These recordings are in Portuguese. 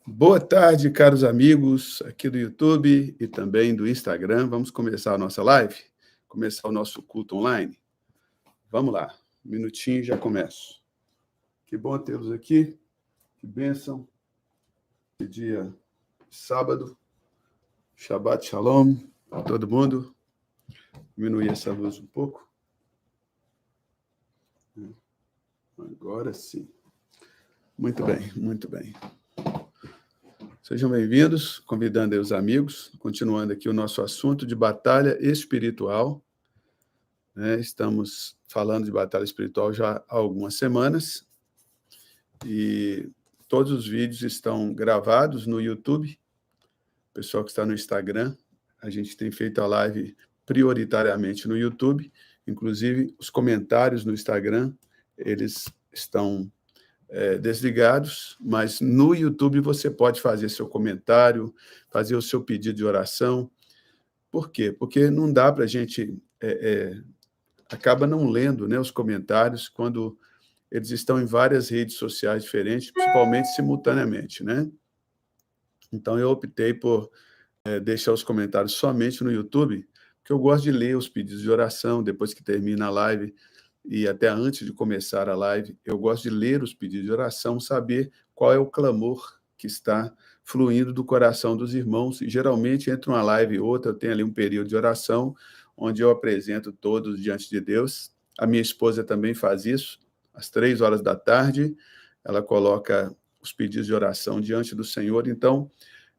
Boa tarde, caros amigos aqui do YouTube e também do Instagram. Vamos começar a nossa live? Começar o nosso culto online? Vamos lá, um minutinho e já começo. Que bom tê-los aqui, que bênção. Que dia sábado, Shabbat Shalom a todo mundo. Diminuir essa luz um pouco. Agora sim. Muito bem, muito bem. Sejam bem-vindos, convidando aí os amigos, continuando aqui o nosso assunto de batalha espiritual. Estamos falando de batalha espiritual já há algumas semanas e todos os vídeos estão gravados no YouTube. O pessoal que está no Instagram, a gente tem feito a live prioritariamente no YouTube, inclusive os comentários no Instagram, eles estão desligados, mas no YouTube você pode fazer seu comentário, fazer o seu pedido de oração. Por quê? Porque não dá para a gente... acaba não lendo, né, os comentários quando eles estão em várias redes sociais diferentes, principalmente simultaneamente, né? Então, eu optei por deixar os comentários somente no YouTube, porque eu gosto de ler os pedidos de oração depois que termina a live e até antes de começar a live, eu gosto de ler os pedidos de oração, saber qual é o clamor que está fluindo do coração dos irmãos. E, geralmente, entre uma live e outra, eu tenho ali um período de oração, onde eu apresento todos diante de Deus. A minha esposa também faz isso, às 3 horas da tarde, ela coloca os pedidos de oração diante do Senhor. Então,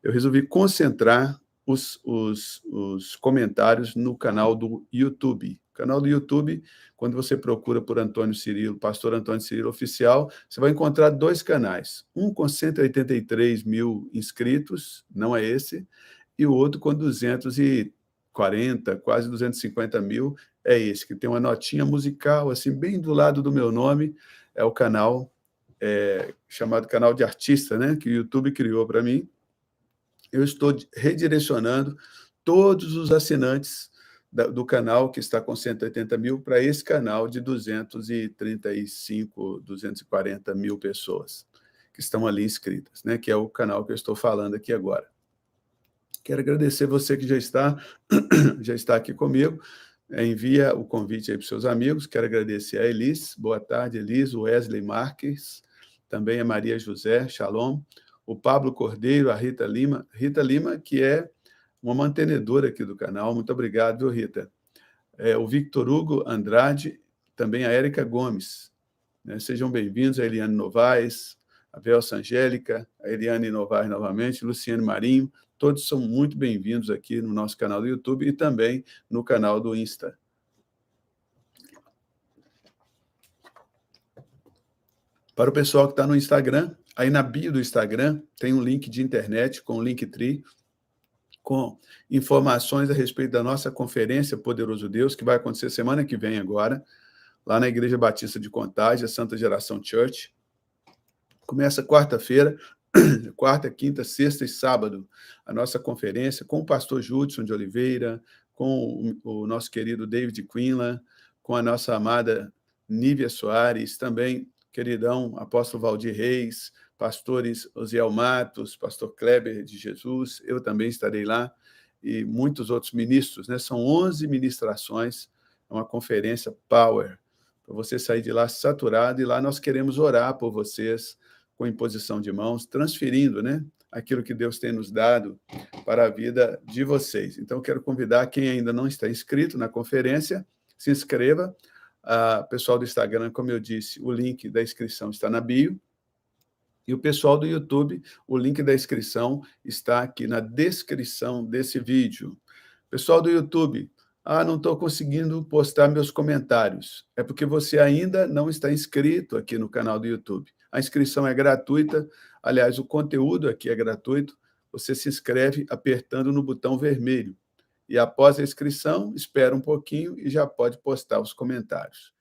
eu resolvi concentrar os comentários no canal do YouTube. O canal do YouTube, quando você procura por Antônio Cirilo, Pastor Antônio Cirilo Oficial, você vai encontrar dois canais. Um com 183 mil inscritos, não é esse, e o outro com 240, quase 250 mil, é esse, que tem uma notinha musical, assim, bem do lado do meu nome, é o canal chamado canal de artista, né, que o YouTube criou para mim. Eu estou redirecionando todos os assinantes do canal, que está com 180 mil, para esse canal de 235, 240 mil pessoas que estão ali inscritas, né? Que é o canal que eu estou falando aqui agora. Quero agradecer você que já está aqui comigo. Envia o convite aí para os seus amigos. Quero agradecer a Elis. Boa tarde, Elis. O Wesley Marques. Também a Maria José. Shalom. O Pablo Cordeiro, a Rita Lima, que é uma mantenedora aqui do canal. Muito obrigado, viu, Rita? O Victor Hugo Andrade, também a Érica Gomes. Sejam bem-vindos, a Eliane Novaes, a Velsa Angélica, a Eliane Novaes novamente, Luciane Marinho, todos são muito bem-vindos aqui no nosso canal do YouTube e também no canal do Insta. Para o pessoal que está no Instagram, aí na bio do Instagram tem um link de internet com o Linktree, com informações a respeito da nossa conferência Poderoso Deus, que vai acontecer semana que vem agora, lá na Igreja Batista de Contagem, a Santa Geração Church. Começa quarta-feira, quarta, quinta, sexta e sábado, a nossa conferência com o pastor Judson de Oliveira, com o nosso querido David Quinlan, com a nossa amada Nívia Soares, também queridão apóstolo Valdir Reis, pastores Osiel Matos, pastor Kleber de Jesus, eu também estarei lá, e muitos outros ministros, né? São 11 ministrações, é uma conferência Power, para você sair de lá saturado, e lá nós queremos orar por vocês, com imposição de mãos, transferindo, né, aquilo que Deus tem nos dado para a vida de vocês. Então, quero convidar quem ainda não está inscrito na conferência, se inscreva. Pessoal do Instagram, como eu disse, o link da inscrição está na bio. E o pessoal do YouTube, o link da inscrição está aqui na descrição desse vídeo. Pessoal do YouTube, não estou conseguindo postar meus comentários. É porque você ainda não está inscrito aqui no canal do YouTube. A inscrição é gratuita, aliás, o conteúdo aqui é gratuito. Você se inscreve apertando no botão vermelho. E após a inscrição, espera um pouquinho e já pode postar os comentários.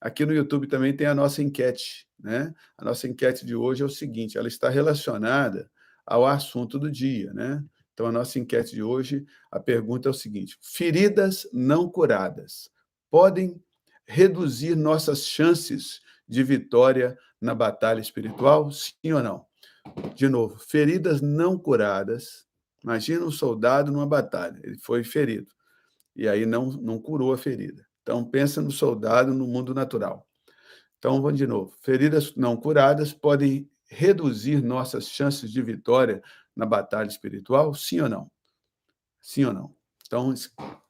Aqui no YouTube também tem a nossa enquete, né? A nossa enquete de hoje é o seguinte, ela está relacionada ao assunto do dia, né? Então, a nossa enquete de hoje, a pergunta é o seguinte: feridas não curadas podem reduzir nossas chances de vitória na batalha espiritual? Sim ou não? De novo, feridas não curadas. Imagina um soldado numa batalha, ele foi ferido, e aí não curou a ferida. Então, pensa no soldado no mundo natural. Então, vamos de novo. Feridas não curadas podem reduzir nossas chances de vitória na batalha espiritual? Sim ou não? Sim ou não? Então,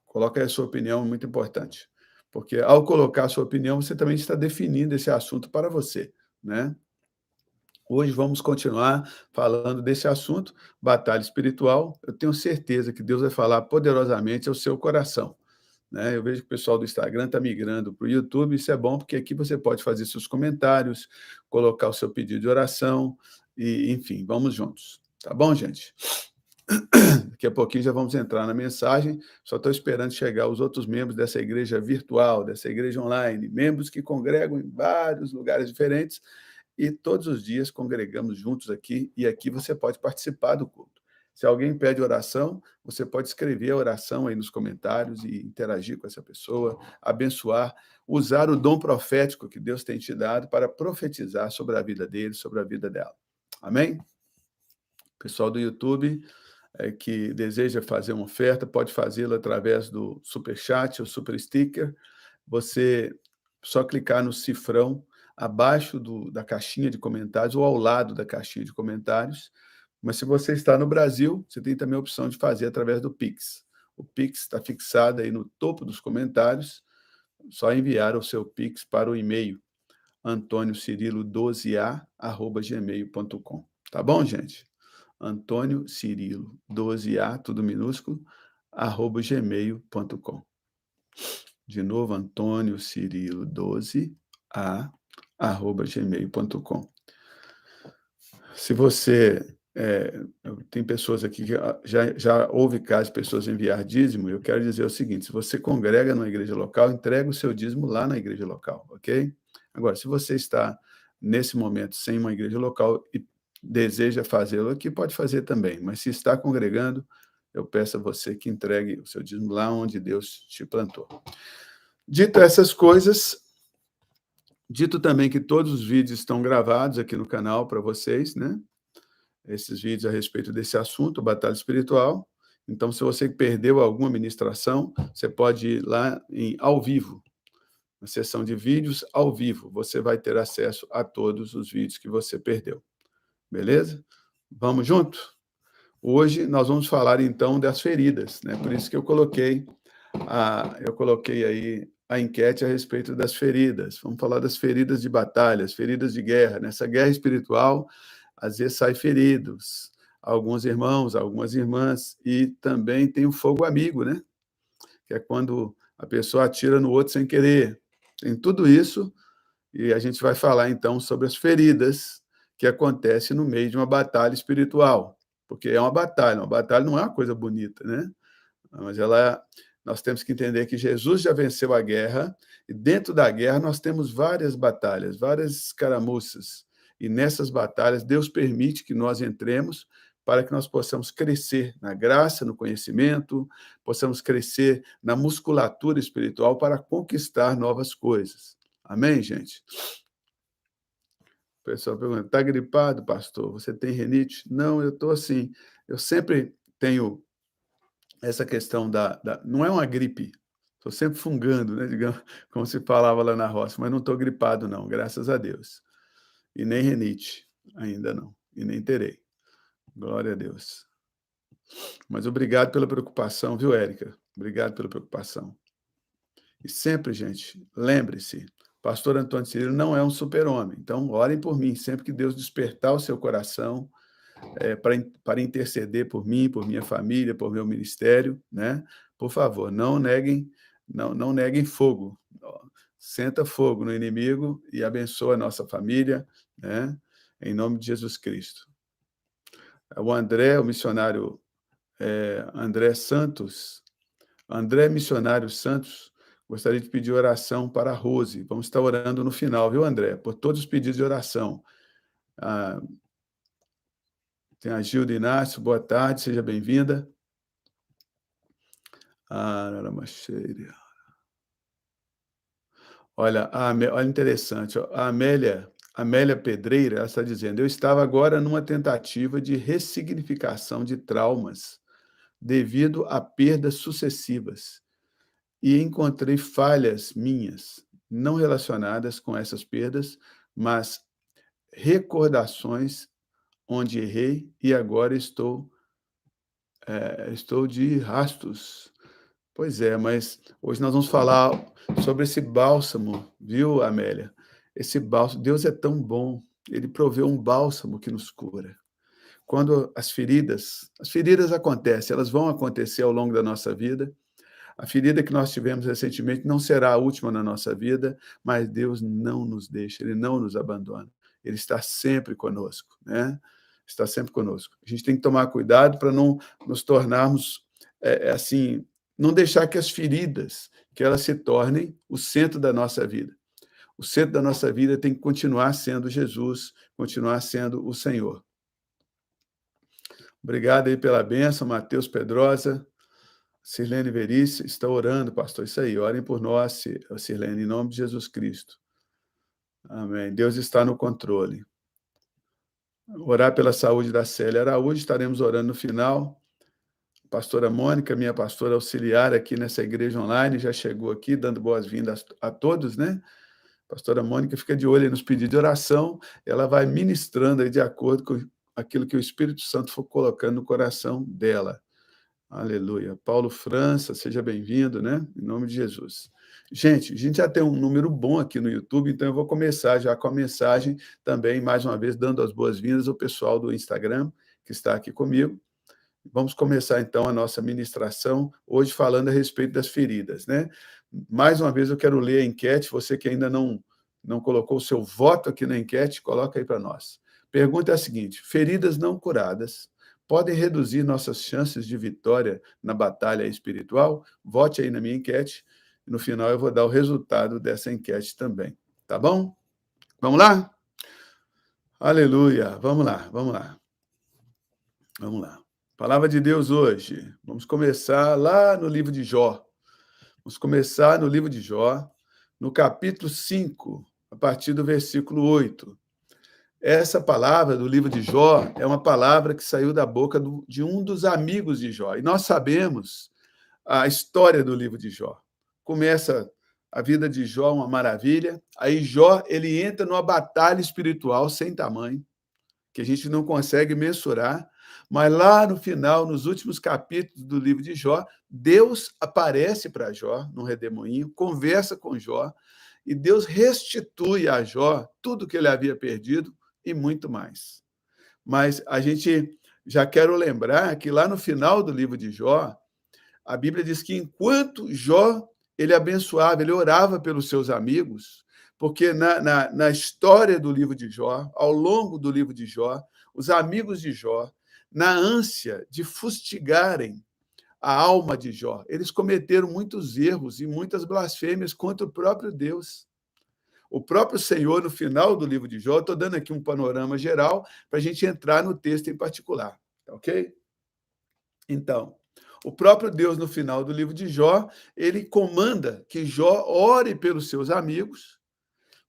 coloca aí a sua opinião, muito importante. Porque, ao colocar a sua opinião, você também está definindo esse assunto para você, né? Hoje vamos continuar falando desse assunto, batalha espiritual. Eu tenho certeza que Deus vai falar poderosamente ao seu coração, né? Eu vejo que o pessoal do Instagram está migrando para o YouTube, isso é bom, porque aqui você pode fazer seus comentários, colocar o seu pedido de oração, e, enfim, vamos juntos. Tá bom, gente? Daqui a pouquinho já vamos entrar na mensagem, só estou esperando chegar os outros membros dessa igreja virtual, dessa igreja online, membros que congregam em vários lugares diferentes, e todos os dias congregamos juntos aqui, e aqui você pode participar do culto. Se alguém pede oração, você pode escrever a oração aí nos comentários e interagir com essa pessoa, abençoar, usar o dom profético que Deus tem te dado para profetizar sobre a vida dele, sobre a vida dela. Amém? Pessoal do YouTube que deseja fazer uma oferta, pode fazê-lo através do Superchat ou Super Sticker. Você só clicar no cifrão abaixo da caixinha de comentários ou ao lado da caixinha de comentários. Mas se você está no Brasil, você tem também a opção de fazer através do Pix. O Pix está fixado aí no topo dos comentários. Só enviar o seu Pix para o e-mail antoniocirilo12a@gmail.com. Tá bom, gente? Antônio Cirilo, 12A, tudo minúsculo, @gmail.com. De novo, Antônio Cirilo, 12A, @gmail.com. Se você... tem pessoas aqui que já houve casos de pessoas enviar dízimo, eu quero dizer o seguinte: se você congrega numa igreja local, entrega o seu dízimo lá na igreja local, ok? Agora, se você está, nesse momento, sem uma igreja local e deseja fazê-lo aqui, pode fazer também, mas se está congregando, eu peço a você que entregue o seu dízimo lá onde Deus te plantou. Dito essas coisas, dito também que todos os vídeos estão gravados aqui no canal para vocês, né? Esses vídeos a respeito desse assunto, batalha espiritual. Então, se você perdeu alguma ministração, você pode ir lá ao vivo, na seção de vídeos ao vivo. Você vai ter acesso a todos os vídeos que você perdeu. Beleza? Vamos junto? Hoje nós vamos falar, então, das feridas, né? Por isso que eu coloquei aí a enquete a respeito das feridas. Vamos falar das feridas de batalha, as feridas de guerra. Nessa guerra espiritual, às vezes saem feridos, alguns irmãos, algumas irmãs, e também tem o fogo amigo, né? Que é quando a pessoa atira no outro sem querer. Tem tudo isso, e a gente vai falar, então, sobre as feridas que acontecem no meio de uma batalha espiritual, porque é uma batalha não é uma coisa bonita, né? Mas nós temos que entender que Jesus já venceu a guerra, e dentro da guerra nós temos várias batalhas, várias escaramuças, e nessas batalhas Deus permite que nós entremos para que nós possamos crescer na graça, no conhecimento, possamos crescer na musculatura espiritual para conquistar novas coisas. Amém, gente? O pessoal pergunta: está gripado, pastor? Você tem rinite? Não, eu estou assim. Eu sempre tenho essa questão não é uma gripe, estou sempre fungando, né, digamos, como se falava lá na roça, mas não estou gripado não, graças a Deus. E nem rinite, ainda não, e nem terei. Glória a Deus. Mas obrigado pela preocupação, viu, Érica? Obrigado pela preocupação. E sempre, gente, lembre-se, pastor Antônio Cirilo não é um super-homem, então orem por mim, sempre que Deus despertar o seu coração, para interceder por mim, por minha família, por meu ministério, né? Por favor, não neguem fogo. Senta fogo no inimigo e abençoa a nossa família, né? Em nome de Jesus Cristo. O André, o missionário André Santos, André Missionário Santos, gostaria de pedir oração para a Rose. Vamos estar orando no final, viu, André? Por todos os pedidos de oração. Tem a Gilda Inácio, boa tarde, seja bem-vinda. Olha, olha interessante, a Amélia Amélia Pedreira, ela está dizendo: eu estava agora numa tentativa de ressignificação de traumas devido a perdas sucessivas e encontrei falhas minhas, não relacionadas com essas perdas, mas recordações onde errei e agora estou de rastos. Pois é, mas hoje nós vamos falar sobre esse bálsamo, viu, Amélia? Esse bálsamo, Deus é tão bom, ele proveu um bálsamo que nos cura. Quando as feridas acontecem, elas vão acontecer ao longo da nossa vida. A ferida que nós tivemos recentemente não será a última na nossa vida, mas Deus não nos deixa, ele não nos abandona. Ele está sempre conosco, né? Está sempre conosco. A gente tem que tomar cuidado para não nos tornarmos, assim, não deixar que as feridas, que elas se tornem o centro da nossa vida. O centro da nossa vida tem que continuar sendo Jesus, continuar sendo o Senhor. Obrigado aí pela bênção, Matheus Pedrosa. Sirlene Veríssimo está orando, pastor. Isso aí, orem por nós, Sirlene, em nome de Jesus Cristo. Amém. Deus está no controle. Orar pela saúde da Célia Araújo, estaremos orando no final. Pastora Mônica, minha pastora auxiliar aqui nessa igreja online, já chegou aqui, dando boas-vindas a todos, né? Pastora Mônica fica de olho aí nos pedidos de oração, ela vai ministrando aí de acordo com aquilo que o Espírito Santo for colocando no coração dela. Aleluia. Paulo França, seja bem-vindo, né? Em nome de Jesus. Gente, a gente já tem um número bom aqui no YouTube, então eu vou começar já com a mensagem também, mais uma vez, dando as boas-vindas ao pessoal do Instagram, que está aqui comigo. Vamos começar, então, a nossa ministração, hoje falando a respeito das feridas, né? Mais uma vez, eu quero ler a enquete, você que ainda não colocou o seu voto aqui na enquete, coloca aí para nós. Pergunta é a seguinte: feridas não curadas podem reduzir nossas chances de vitória na batalha espiritual? Vote aí na minha enquete, e no final eu vou dar o resultado dessa enquete também, tá bom? Vamos lá? Aleluia, vamos lá, vamos lá. Vamos lá. Palavra de Deus hoje. Vamos começar lá no livro de Jó. Vamos começar no livro de Jó, no capítulo 5, a partir do versículo 8. Essa palavra do livro de Jó é uma palavra que saiu da boca de um dos amigos de Jó. E nós sabemos a história do livro de Jó. Começa a vida de Jó, uma maravilha. Aí Jó, ele entra numa batalha espiritual sem tamanho, que a gente não consegue mensurar. Mas lá no final, nos últimos capítulos do livro de Jó, Deus aparece para Jó, num redemoinho, conversa com Jó, e Deus restitui a Jó tudo que ele havia perdido e muito mais. Mas a gente já quero lembrar que lá no final do livro de Jó, a Bíblia diz que enquanto Jó, ele abençoava, ele orava pelos seus amigos, porque na história do livro de Jó, ao longo do livro de Jó, os amigos de Jó, na ânsia de fustigarem a alma de Jó, eles cometeram muitos erros e muitas blasfêmias contra o próprio Deus. O próprio Senhor, no final do livro de Jó, estou dando aqui um panorama geral para a gente entrar no texto em particular, ok? Então, o próprio Deus, no final do livro de Jó, ele comanda que Jó ore pelos seus amigos,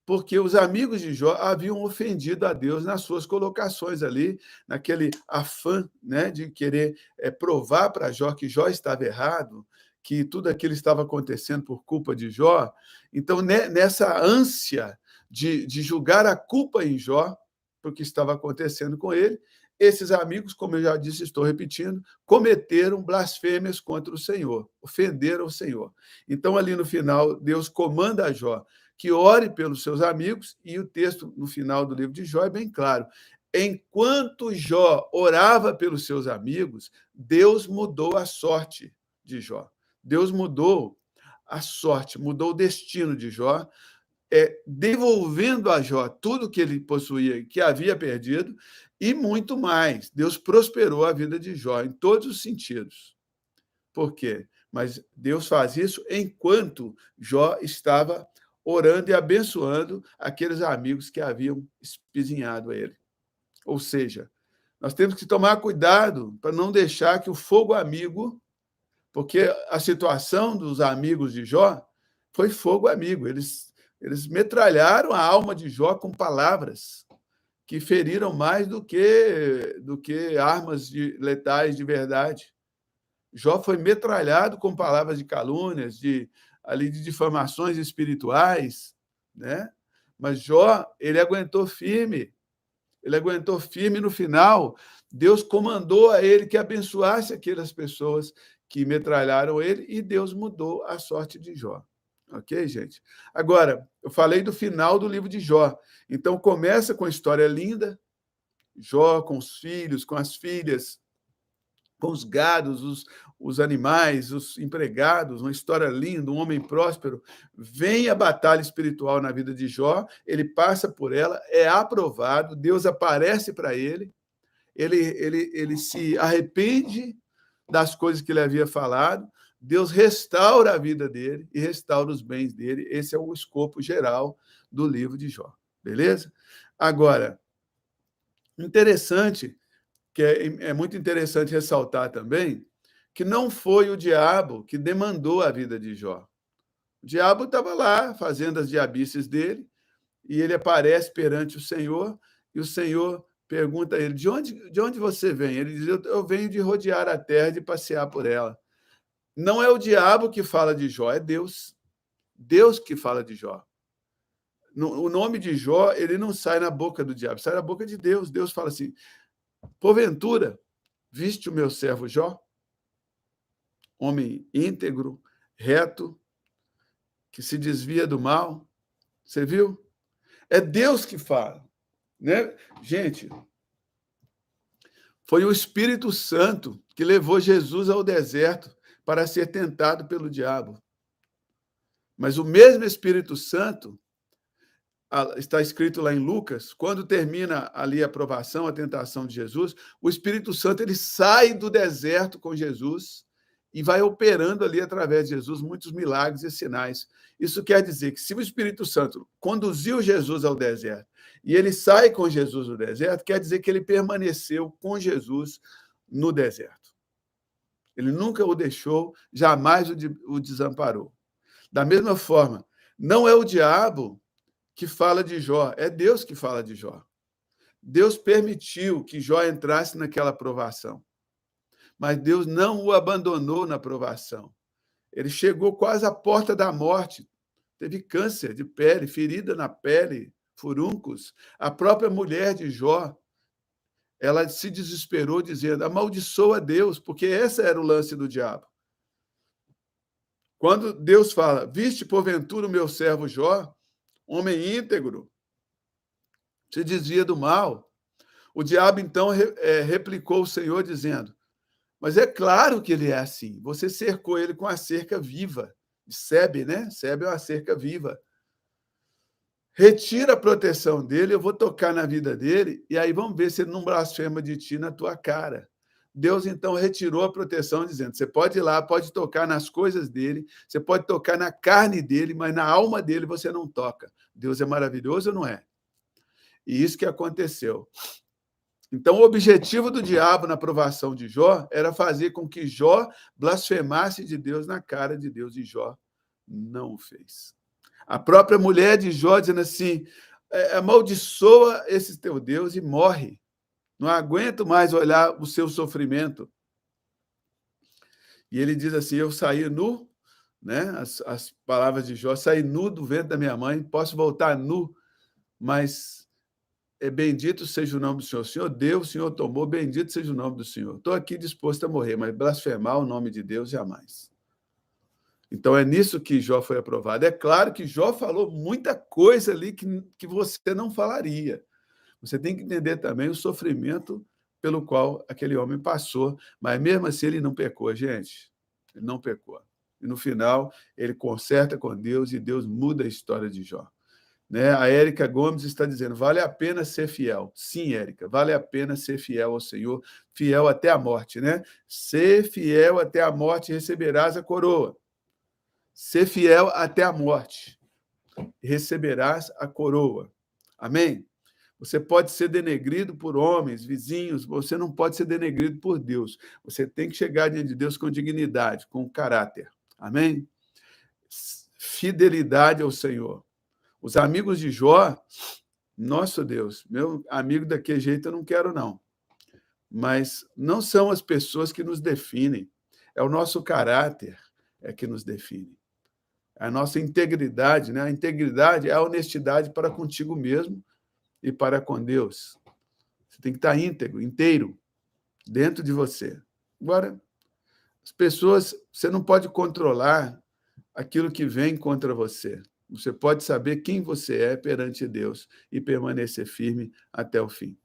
porque os amigos de Jó haviam ofendido a Deus nas suas colocações ali, naquele afã, né, de querer provar para Jó que Jó estava errado, que tudo aquilo estava acontecendo por culpa de Jó. Então, nessa ânsia de julgar a culpa em Jó, porque estava acontecendo com ele, esses amigos, como eu já disse, estou repetindo, cometeram blasfêmias contra o Senhor, ofenderam o Senhor. Então, ali no final, Deus comanda a Jó que ore pelos seus amigos, e o texto no final do livro de Jó é bem claro. Enquanto Jó orava pelos seus amigos, Deus mudou a sorte de Jó. Deus mudou a sorte, mudou o destino de Jó, devolvendo a Jó tudo que ele possuía, que havia perdido, e muito mais. Deus prosperou a vida de Jó em todos os sentidos. Por quê? Mas Deus faz isso enquanto Jó estava orando e abençoando aqueles amigos que haviam espizinhado a ele. Ou seja, nós temos que tomar cuidado para não deixar que o fogo amigo, porque a situação dos amigos de Jó foi fogo amigo, eles Eles metralharam a alma de Jó com palavras que feriram mais do que armas letais de verdade. Jó foi metralhado com palavras de calúnias, de difamações espirituais, né? Mas Jó, ele aguentou firme. Ele aguentou firme no final. Deus comandou a ele que abençoasse aquelas pessoas que metralharam ele e Deus mudou a sorte de Jó. Ok, gente? Agora, eu falei do final do livro de Jó. Então, começa com a história linda, Jó com os filhos, com as filhas, com os gados, os animais, os empregados, uma história linda, um homem próspero. Vem a batalha espiritual na vida de Jó, ele passa por ela, é aprovado, Deus aparece para ele, ele se arrepende das coisas que ele havia falado, Deus restaura a vida dele e restaura os bens dele. Esse é o escopo geral do livro de Jó, beleza? Agora, interessante, que é muito interessante ressaltar também, que não foi o diabo que demandou a vida de Jó. O diabo estava lá fazendo as diabices dele, e ele aparece perante o Senhor, e o Senhor pergunta a ele, de onde você vem? Ele diz, eu venho de rodear a terra, de passear por ela. Não é o diabo que fala de Jó, é Deus. Deus que fala de Jó. O nome de Jó, ele não sai na boca do diabo, sai na boca de Deus. Deus fala assim, porventura, viste o meu servo Jó? Homem íntegro, reto, que se desvia do mal. Você viu? É Deus que fala, né? Gente, foi o Espírito Santo que levou Jesus ao deserto para ser tentado pelo diabo. Mas o mesmo Espírito Santo, está escrito lá em Lucas, quando termina ali a provação, a tentação de Jesus, o Espírito Santo ele sai do deserto com Jesus e vai operando ali através de Jesus muitos milagres e sinais. Isso quer dizer que se o Espírito Santo conduziu Jesus ao deserto e ele sai com Jesus no deserto, quer dizer que ele permaneceu com Jesus no deserto. Ele nunca o deixou, jamais o desamparou. Da mesma forma, não é o diabo que fala de Jó, é Deus que fala de Jó. Deus permitiu que Jó entrasse naquela provação, mas Deus não o abandonou na provação. Ele chegou quase à porta da morte, teve câncer de pele, ferida na pele, furuncos. A própria mulher de Jó, ela se desesperou dizendo, amaldiçoa Deus, porque esse era o lance do diabo. Quando Deus fala, viste porventura o meu servo Jó, homem íntegro, se desvia do mal. O diabo, então, replicou o Senhor, dizendo, mas é claro que ele é assim. Você cercou ele com a cerca viva. Sebe, né? Sebe é uma cerca viva. Retira a proteção dele, eu vou tocar na vida dele, e aí vamos ver se ele não blasfema de ti na tua cara. Deus, então, retirou a proteção, dizendo, você pode ir lá, pode tocar nas coisas dele, você pode tocar na carne dele, mas na alma dele você não toca. Deus é maravilhoso ou não é? E isso que aconteceu. Então, o objetivo do diabo na provação de Jó era fazer com que Jó blasfemasse de Deus na cara de Deus, e Jó não o fez. A própria mulher de Jó dizendo assim, amaldiçoa esse teu Deus e morre. Não aguento mais olhar o seu sofrimento. E ele diz assim, eu saí nu, né? As palavras de Jó, saí nu do ventre da minha mãe, posso voltar nu, mas bendito seja o nome do Senhor. O Senhor deu, o Senhor tomou, bendito seja o nome do Senhor. Estou aqui disposto a morrer, mas blasfemar o nome de Deus jamais. Então, é nisso que Jó foi aprovado. É claro que Jó falou muita coisa ali que você não falaria. Você tem que entender também o sofrimento pelo qual aquele homem passou, mas mesmo assim ele não pecou, gente. Ele não pecou. E no final, ele conserta com Deus e Deus muda a história de Jó. Né? A Érica Gomes está dizendo, vale a pena ser fiel. Sim, Érica, vale a pena ser fiel ao Senhor, fiel até a morte. Né? Ser fiel até a morte e receberás a coroa. Ser fiel até a morte e receberás a coroa. Amém? Você pode ser denegrido por homens, vizinhos, você não pode ser denegrido por Deus. Você tem que chegar diante de Deus com dignidade, com caráter. Amém? Fidelidade ao Senhor. Os amigos de Jó, nosso Deus, meu amigo daquele jeito eu não quero, não. Mas não são as pessoas que nos definem, é o nosso caráter que nos define. A nossa integridade, né? A integridade é a honestidade para contigo mesmo e para com Deus. Você tem que estar íntegro, inteiro, dentro de você. Agora, as pessoas, você não pode controlar aquilo que vem contra você. Você pode saber quem você é perante Deus e permanecer firme até o fim.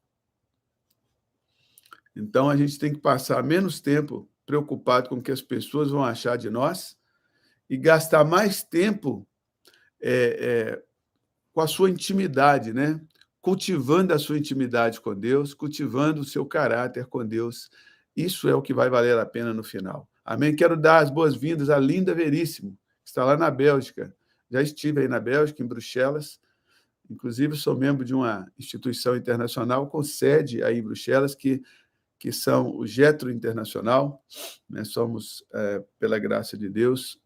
Então, a gente tem que passar menos tempo preocupado com o que as pessoas vão achar de nós e gastar mais tempo com a sua intimidade, né? Cultivando a sua intimidade com Deus, cultivando o seu caráter com Deus. Isso é o que vai valer a pena no final. Amém? Quero dar as boas-vindas à Linda Veríssimo, que está lá na Bélgica. Já estive aí na Bélgica, em Bruxelas. Inclusive, sou membro de uma instituição internacional com sede aí em Bruxelas, que são o Getro Internacional. Né? Somos, pela graça de Deus,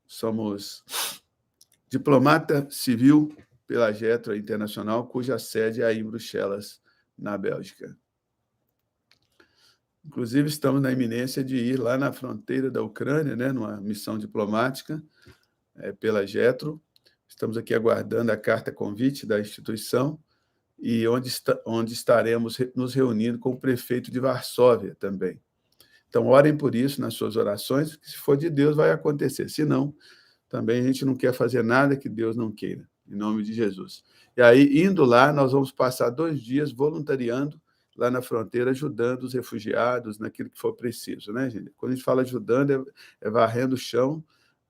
somos diplomata civil pela Getro Internacional, cuja sede é aí em Bruxelas, na Bélgica. Inclusive, estamos na iminência de ir lá na fronteira da Ucrânia, né, numa missão diplomática pela Getro. Estamos aqui aguardando a carta convite da instituição e onde estaremos nos reunindo com o prefeito de Varsóvia também. Então, orem por isso nas suas orações, que se for de Deus vai acontecer. Se não, também a gente não quer fazer nada que Deus não queira, em nome de Jesus. E aí, indo lá, nós vamos passar 2 dias voluntariando lá na fronteira, ajudando os refugiados naquilo que for preciso, né, gente? Quando a gente fala ajudando, é varrendo o chão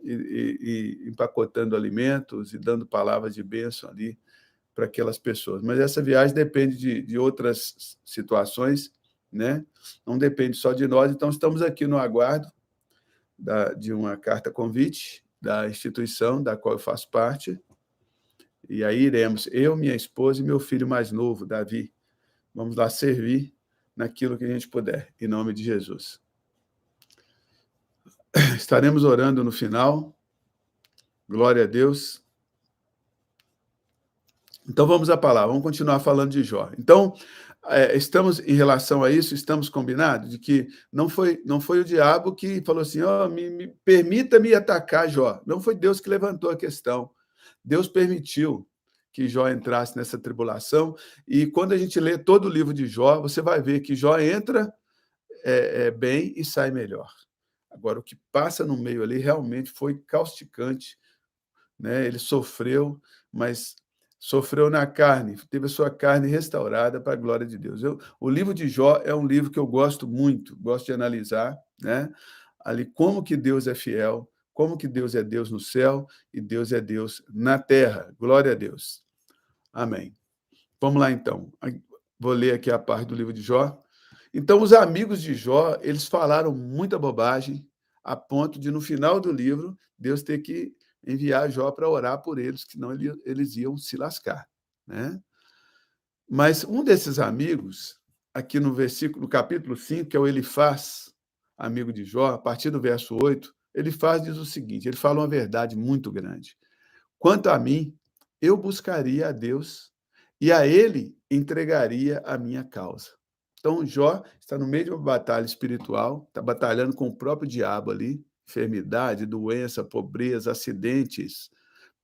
e empacotando alimentos e dando palavras de bênção ali para aquelas pessoas. Mas essa viagem depende de outras situações, né? Não depende só de nós, então estamos aqui no aguardo de uma carta convite da instituição da qual eu faço parte, e aí iremos, eu, minha esposa e meu filho mais novo, Davi, vamos lá servir naquilo que a gente puder, em nome de Jesus. Estaremos orando no final, glória a Deus. Então, vamos à palavra, vamos continuar falando de Jó. Então, estamos, em relação a isso, estamos combinados de que não foi o diabo que falou assim, permita-me atacar Jó. Não foi Deus que levantou a questão. Deus permitiu que Jó entrasse nessa tribulação, e quando a gente lê todo o livro de Jó, você vai ver que Jó entra bem e sai melhor. Agora, o que passa no meio ali realmente foi causticante, né? Ele sofreu, mas sofreu na carne, teve a sua carne restaurada para a glória de Deus. O livro de Jó é um livro que eu gosto muito, gosto de analisar, né? Ali como que Deus é fiel, como que Deus é Deus no céu e Deus é Deus na terra. Glória a Deus. Amém. Vamos lá, então. Vou ler aqui a parte do livro de Jó. Então, os amigos de Jó, eles falaram muita bobagem, a ponto de, no final do livro, Deus ter que enviar Jó para orar por eles, que senão eles iam se lascar, né? Mas um desses amigos, aqui no capítulo 5, que é o Elifaz, amigo de Jó, a partir do verso 8, Elifaz diz o seguinte, ele fala uma verdade muito grande. Quanto a mim, eu buscaria a Deus e a ele entregaria a minha causa. Então, Jó está no meio de uma batalha espiritual, está batalhando com o próprio diabo ali, enfermidade, doença, pobreza, acidentes,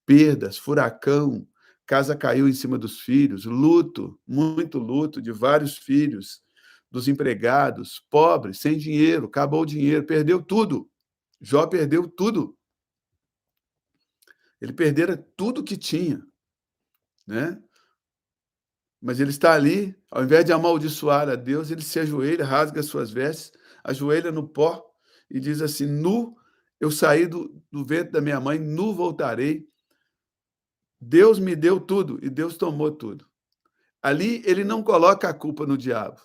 perdas, furacão, casa caiu em cima dos filhos, luto, muito luto de vários filhos, dos empregados, pobres, sem dinheiro, acabou o dinheiro, perdeu tudo. Jó perdeu tudo. Ele perdera tudo que tinha, né? Mas ele está ali, ao invés de amaldiçoar a Deus, ele se ajoelha, rasga suas vestes, ajoelha no pó e diz assim, nu, eu saí do ventre da minha mãe, nu voltarei. Deus me deu tudo e Deus tomou tudo. Ali ele não coloca a culpa no diabo,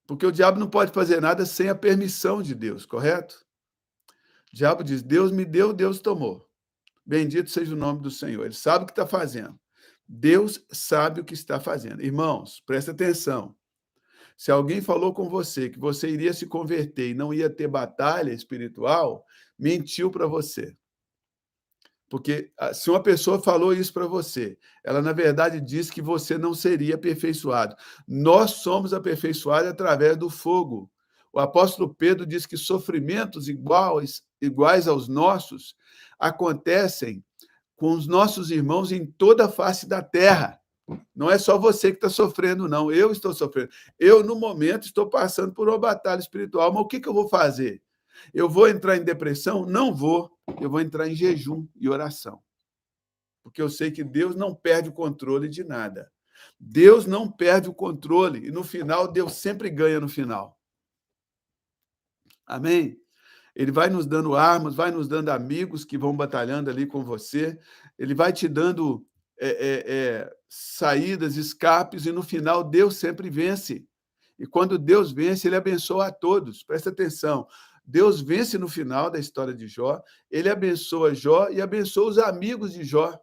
porque o diabo não pode fazer nada sem a permissão de Deus, correto? O diabo diz, Deus me deu, Deus tomou. Bendito seja o nome do Senhor. Ele sabe o que está fazendo. Deus sabe o que está fazendo. Irmãos, presta atenção. Se alguém falou com você que você iria se converter e não ia ter batalha espiritual, mentiu para você. Porque se uma pessoa falou isso para você, ela, na verdade, diz que você não seria aperfeiçoado. Nós somos aperfeiçoados através do fogo. O apóstolo Pedro diz que sofrimentos iguais aos nossos acontecem com os nossos irmãos em toda a face da terra. Não é só você que está sofrendo, não. Eu estou sofrendo. Eu, no momento, estou passando por uma batalha espiritual. Mas o que eu vou fazer? Eu vou entrar em depressão? Não vou. Eu vou entrar em jejum e oração. Porque eu sei que Deus não perde o controle de nada. Deus não perde o controle. E no final, Deus sempre ganha no final. Amém? Ele vai nos dando armas, vai nos dando amigos que vão batalhando ali com você. Ele vai te dando saídas, escapes, e no final Deus sempre vence. E quando Deus vence, ele abençoa a todos. Presta atenção. Deus vence no final da história de Jó, ele abençoa Jó e abençoa os amigos de Jó.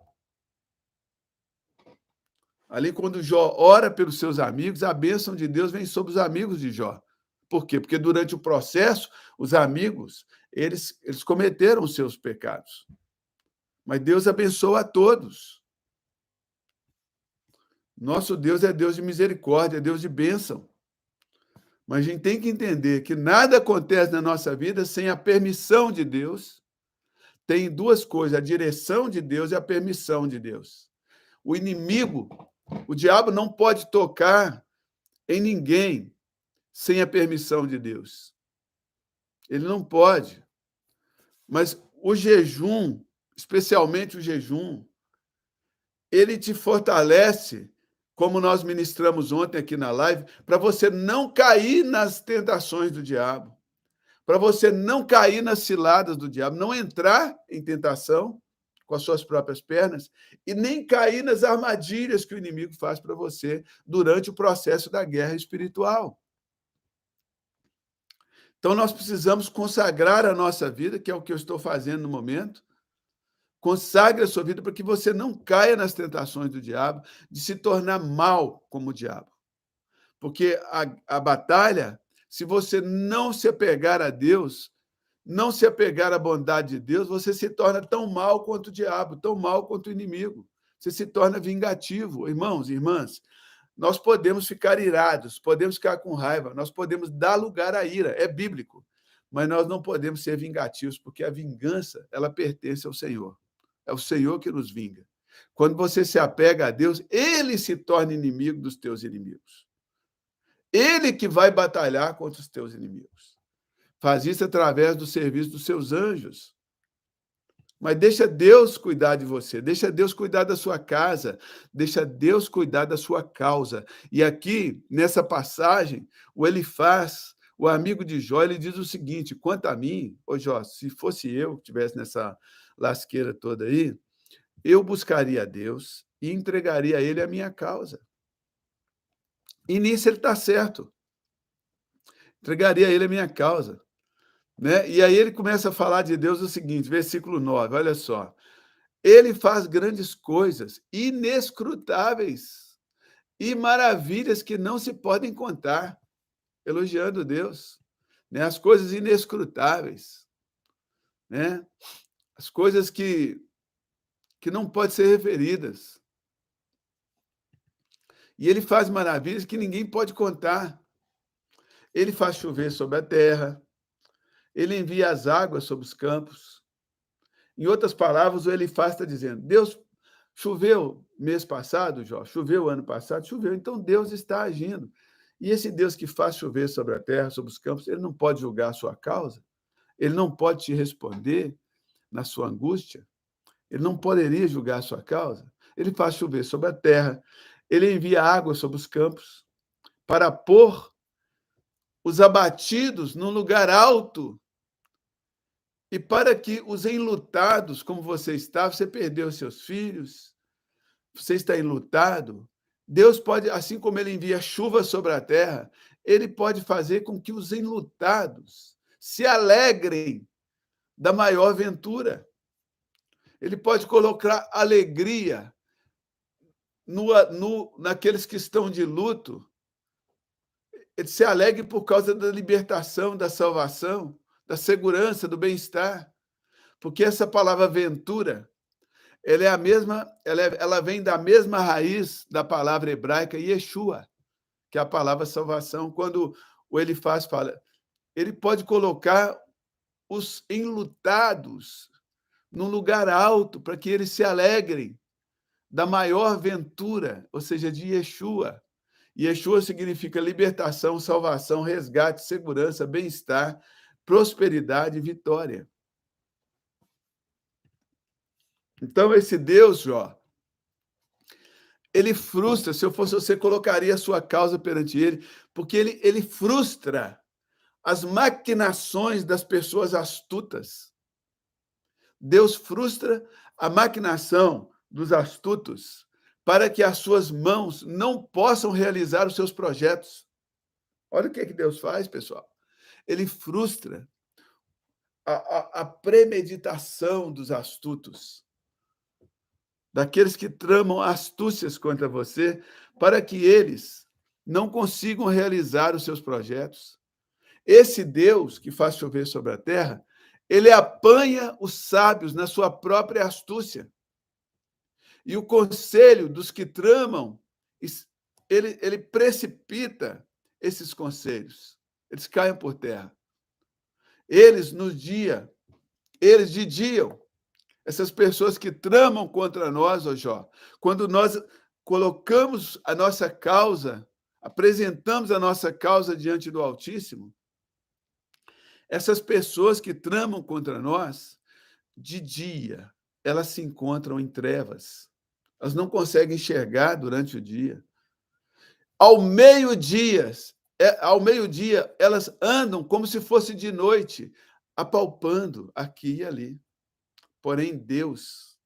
Ali, quando Jó ora pelos seus amigos, a bênção de Deus vem sobre os amigos de Jó. Por quê? Porque durante o processo, os amigos, eles cometeram os seus pecados. Mas Deus abençoa a todos. Nosso Deus é Deus de misericórdia, é Deus de bênção. Mas a gente tem que entender que nada acontece na nossa vida sem a permissão de Deus. Tem duas coisas, a direção de Deus e a permissão de Deus. O inimigo, o diabo não pode tocar em ninguém sem a permissão de Deus. Ele não pode. Mas o jejum, especialmente o jejum, ele te fortalece, como nós ministramos ontem aqui na live, para você não cair nas tentações do diabo, para você não cair nas ciladas do diabo, não entrar em tentação com as suas próprias pernas e nem cair nas armadilhas que o inimigo faz para você durante o processo da guerra espiritual. Então, nós precisamos consagrar a nossa vida, que é o que eu estou fazendo no momento. Consagre a sua vida para que você não caia nas tentações do diabo, de se tornar mal como o diabo. Porque a batalha, se você não se apegar a Deus, não se apegar à bondade de Deus, você se torna tão mal quanto o diabo, tão mal quanto o inimigo. Você se torna vingativo. Irmãos e irmãs, nós podemos ficar irados, podemos ficar com raiva, nós podemos dar lugar à ira, é bíblico, mas nós não podemos ser vingativos, porque a vingança, ela pertence ao Senhor. É o Senhor que nos vinga. Quando você se apega a Deus, ele se torna inimigo dos teus inimigos. Ele que vai batalhar contra os teus inimigos. Faz isso através do serviço dos seus anjos. Mas deixa Deus cuidar de você, deixa Deus cuidar da sua casa, deixa Deus cuidar da sua causa. E aqui, nessa passagem, o Elifaz, o amigo de Jó, ele diz o seguinte: quanto a mim, ô Jó, se fosse eu que estivesse nessa lasqueira toda aí, eu buscaria a Deus e entregaria a ele a minha causa. E nisso ele está certo. Entregaria a ele a minha causa. Né? E aí ele começa a falar de Deus o seguinte, versículo 9, olha só. Ele faz grandes coisas, inescrutáveis, e maravilhas que não se podem contar, elogiando Deus. Né? As coisas inescrutáveis, né? As coisas que não podem ser referidas. E ele faz maravilhas que ninguém pode contar. Ele faz chover sobre a terra, ele envia as águas sobre os campos. Em outras palavras, o Elifaz está dizendo, Deus choveu mês passado, Jó, choveu ano passado, choveu, então Deus está agindo. E esse Deus que faz chover sobre a terra, sobre os campos, ele não pode julgar a sua causa? Ele não pode te responder na sua angústia? Ele não poderia julgar a sua causa? Ele faz chover sobre a terra, ele envia água sobre os campos para pôr os abatidos num lugar alto e para que os enlutados, como você está, você perdeu seus filhos, você está enlutado, Deus pode, assim como ele envia chuva sobre a terra, ele pode fazer com que os enlutados se alegrem da maior ventura. Ele pode colocar alegria naqueles que estão de luto. Ele se alegre por causa da libertação, da salvação, da segurança, do bem-estar. Porque essa palavra ventura ela vem da mesma raiz da palavra hebraica Yeshua, que é a palavra salvação. Quando o Elifaz fala, ele pode colocar os enlutados num lugar alto para que eles se alegrem da maior ventura, ou seja, de Yeshua. Yeshua significa libertação, salvação, resgate, segurança, bem-estar, prosperidade e vitória. Então, esse Deus, Jó, ele frustra. Se eu fosse você, colocaria a sua causa perante ele, porque ele frustra as maquinações das pessoas astutas. Deus frustra a maquinação dos astutos para que as suas mãos não possam realizar os seus projetos. Olha o que Deus faz, pessoal. Ele frustra a premeditação dos astutos, daqueles que tramam astúcias contra você, para que eles não consigam realizar os seus projetos. Esse Deus que faz chover sobre a terra, ele apanha os sábios na sua própria astúcia. E o conselho dos que tramam, ele precipita esses conselhos. Eles caem por terra. Eles de dia, essas pessoas que tramam contra nós, ó Jó, quando nós colocamos a nossa causa, apresentamos a nossa causa diante do Altíssimo, essas pessoas que tramam contra nós, de dia, elas se encontram em trevas. Elas não conseguem enxergar durante o dia. Ao meio-dia, elas andam como se fosse de noite, apalpando aqui e ali. Porém, Deus,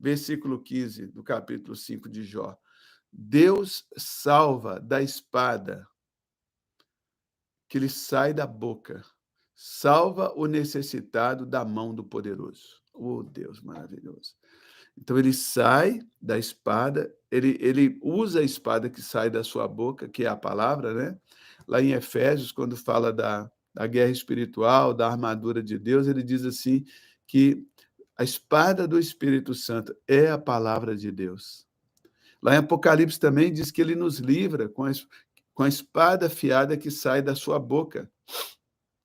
versículo 15 do capítulo 5 de Jó, Deus salva da espada que lhe sai da boca, salva o necessitado da mão do poderoso. Oh, Deus maravilhoso. Então, ele sai da espada, ele usa a espada que sai da sua boca, que é a palavra, né? Lá em Efésios, quando fala da guerra espiritual, da armadura de Deus, ele diz assim que a espada do Espírito Santo é a palavra de Deus. Lá em Apocalipse também diz que ele nos livra com a espada afiada que sai da sua boca.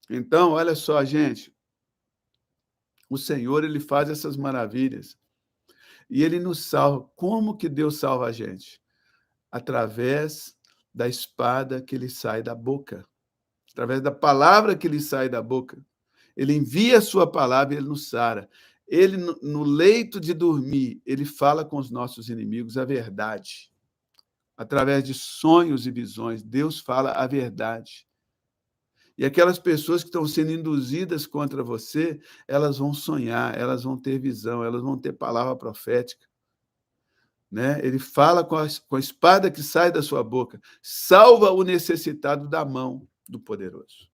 Então, olha só, gente, o Senhor, ele faz essas maravilhas e ele nos salva. Como que Deus salva a gente? Através da espada que lhe sai da boca, através da palavra que lhe sai da boca. Ele envia a sua palavra e ele nos sara. Ele, no leito de dormir, ele fala com os nossos inimigos a verdade. Através de sonhos e visões, Deus fala a verdade. E aquelas pessoas que estão sendo induzidas contra você, elas vão sonhar, elas vão ter visão, elas vão ter palavra profética. Né? Ele fala com a espada que sai da sua boca, salva o necessitado da mão do poderoso.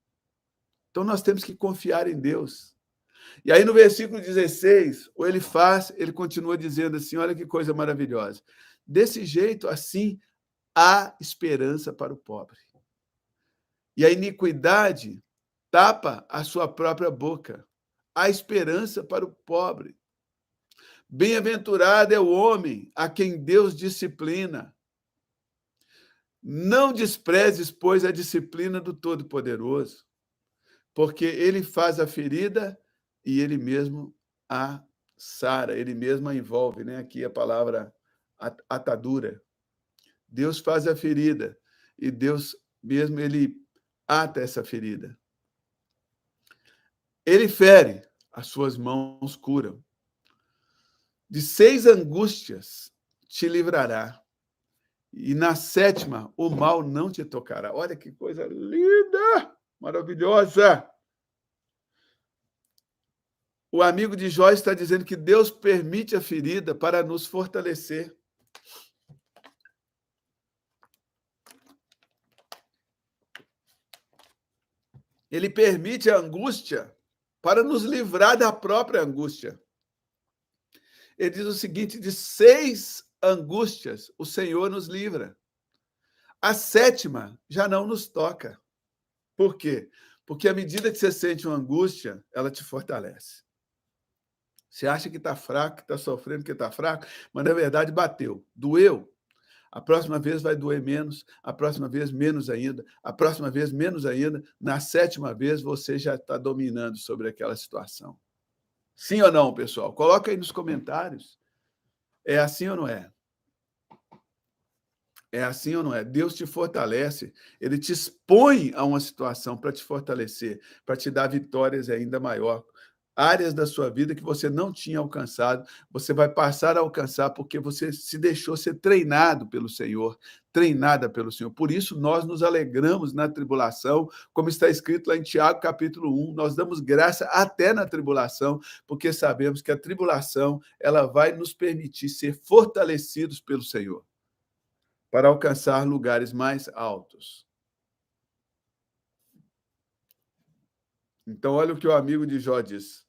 Então, nós temos que confiar em Deus. E aí, no versículo 16, o Elifaz, ele continua dizendo assim, olha que coisa maravilhosa. Desse jeito, assim, há esperança para o pobre. E a iniquidade tapa a sua própria boca. Há esperança para o pobre. Bem-aventurado é o homem a quem Deus disciplina. Não desprezes, pois, a disciplina do Todo-Poderoso, porque ele faz a ferida e ele mesmo a sara, ele mesmo a envolve, né? Aqui a palavra atadura. Deus faz a ferida e Deus mesmo, ele ata essa ferida. Ele fere, as suas mãos curam. De 6 angústias te livrará, e na 7ª o mal não te tocará. Olha que coisa linda, maravilhosa. O amigo de Jó está dizendo que Deus permite a ferida para nos fortalecer. Ele permite a angústia para nos livrar da própria angústia. Ele diz o seguinte, de 6 angústias o Senhor nos livra. A 7ª já não nos toca. Por quê? Porque à medida que você sente uma angústia, ela te fortalece. Você acha que está fraco, que está sofrendo, que está fraco, mas, na verdade, bateu. Doeu. A próxima vez vai doer menos, a próxima vez menos ainda, a próxima vez menos ainda. Na 7ª vez, você já está dominando sobre aquela situação. Sim ou não, pessoal? Coloca aí nos comentários. É assim ou não é? É assim ou não é? Deus te fortalece, ele te expõe a uma situação para te fortalecer, para te dar vitórias ainda maior. Áreas da sua vida que você não tinha alcançado, você vai passar a alcançar porque você se deixou ser treinado pelo Senhor, treinada pelo Senhor. Por isso, nós nos alegramos na tribulação, como está escrito lá em Tiago, capítulo 1, nós damos graça até na tribulação, porque sabemos que a tribulação ela vai nos permitir ser fortalecidos pelo Senhor para alcançar lugares mais altos. Então, olha o que o amigo de Jó diz.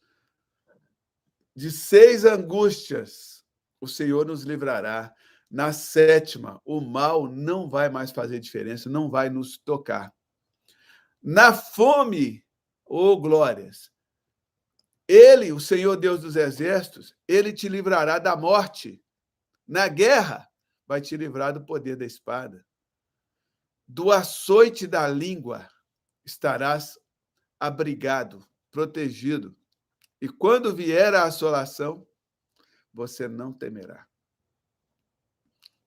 De 6 angústias, o Senhor nos livrará. Na 7ª, o mal não vai mais fazer diferença, não vai nos tocar. Na fome, oh glórias, ele, o Senhor Deus dos exércitos, ele te livrará da morte. Na guerra, vai te livrar do poder da espada. Do açoite da língua estarás abrigado, protegido. E quando vier a assolação, você não temerá.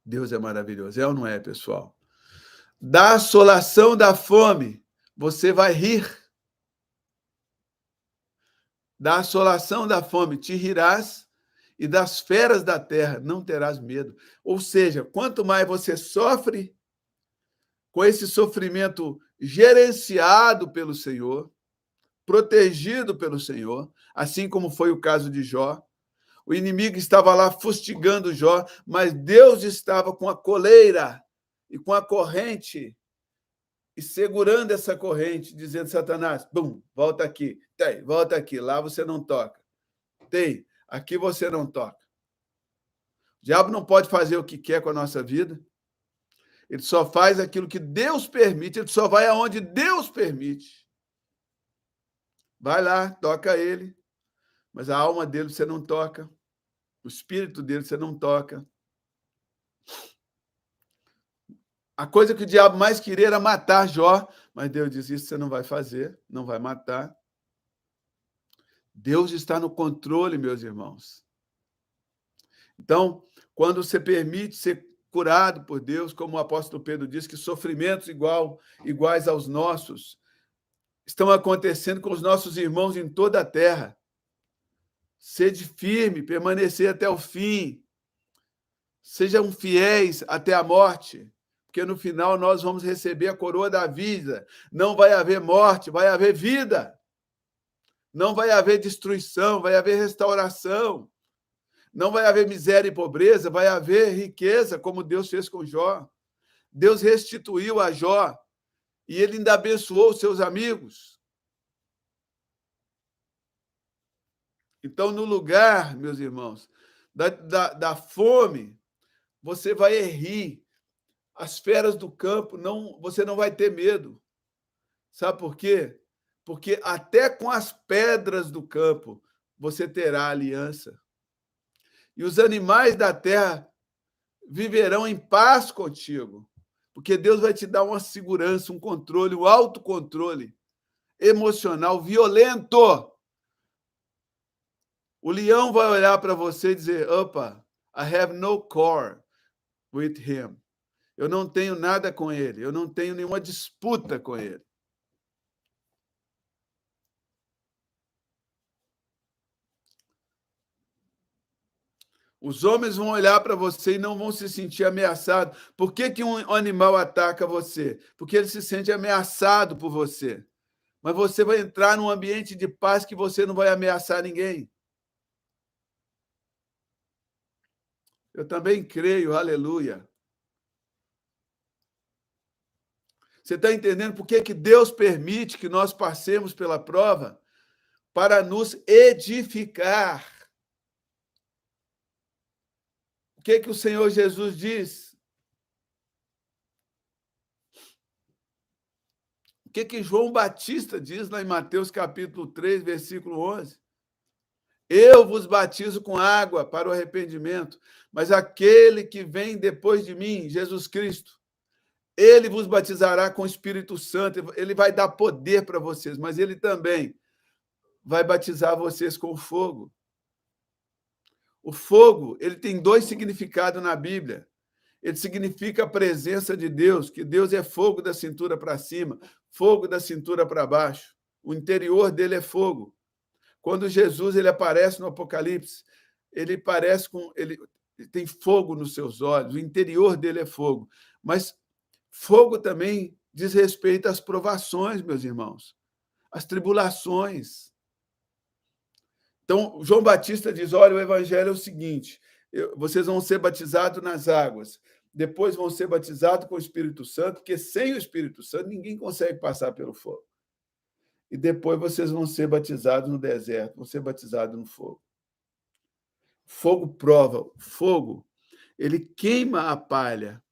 Deus é maravilhoso. É ou não é, pessoal? Da assolação da fome, você vai rir. Da assolação da fome, te rirás, e das feras da terra não terás medo. Ou seja, quanto mais você sofre, com esse sofrimento gerenciado pelo Senhor, protegido pelo Senhor, assim como foi o caso de Jó. O inimigo estava lá fustigando Jó, mas Deus estava com a coleira e com a corrente e segurando essa corrente, dizendo: Satanás, bum, volta aqui, tem, volta aqui, lá você não toca. Tem, aqui você não toca. O diabo não pode fazer o que quer com a nossa vida. Ele só faz aquilo que Deus permite, ele só vai aonde Deus permite. Vai lá, toca ele, mas a alma dele você não toca, o espírito dele você não toca. A coisa que o diabo mais queria era matar Jó, mas Deus disse: isso você não vai fazer, não vai matar. Deus está no controle, meus irmãos. Então, quando você permite ser curado por Deus, como o apóstolo Pedro diz, que sofrimentos iguais aos nossos estão acontecendo com os nossos irmãos em toda a terra. Sede firme, permanecer até o fim. Sejam fiéis até a morte, porque no final nós vamos receber a coroa da vida. Não vai haver morte, vai haver vida. Não vai haver destruição, vai haver restauração. Não vai haver miséria e pobreza, vai haver riqueza, como Deus fez com Jó. Deus restituiu a Jó e ele ainda abençoou os seus amigos. Então, no lugar, meus irmãos, da fome, você vai rir. As feras do campo, você não vai ter medo. Sabe por quê? Porque até com as pedras do campo você terá aliança. E os animais da terra viverão em paz contigo, porque Deus vai te dar uma segurança, um controle, um autocontrole emocional violento. O leão vai olhar para você e dizer: opa, I have no core with him. Eu não tenho nada com ele, eu não tenho nenhuma disputa com ele. Os homens vão olhar para você e não vão se sentir ameaçados. Por que um animal ataca você? Porque ele se sente ameaçado por você. Mas você vai entrar num ambiente de paz que você não vai ameaçar ninguém. Eu também creio, aleluia. Você está entendendo por que Deus permite que nós passemos pela prova? Para nos edificar. O que o Senhor Jesus diz? O que João Batista diz lá em Mateus capítulo 3, versículo 11? Eu vos batizo com água para o arrependimento, mas aquele que vem depois de mim, Jesus Cristo, ele vos batizará com o Espírito Santo, ele vai dar poder para vocês, mas ele também vai batizar vocês com fogo. O fogo, ele tem dois significados na Bíblia. Ele significa a presença de Deus, que Deus é fogo da cintura para cima, fogo da cintura para baixo. O interior dele é fogo. Quando Jesus ele aparece no Apocalipse, ele parece com ele tem fogo nos seus olhos, o interior dele é fogo. Mas fogo também diz respeito às provações, meus irmãos, às tribulações. Então, João Batista diz: olha, o evangelho é o seguinte: vocês vão ser batizados nas águas, depois vão ser batizados com o Espírito Santo, porque sem o Espírito Santo ninguém consegue passar pelo fogo. E depois vocês vão ser batizados no deserto, vão ser batizados no fogo. Fogo prova, fogo, ele queima a palha,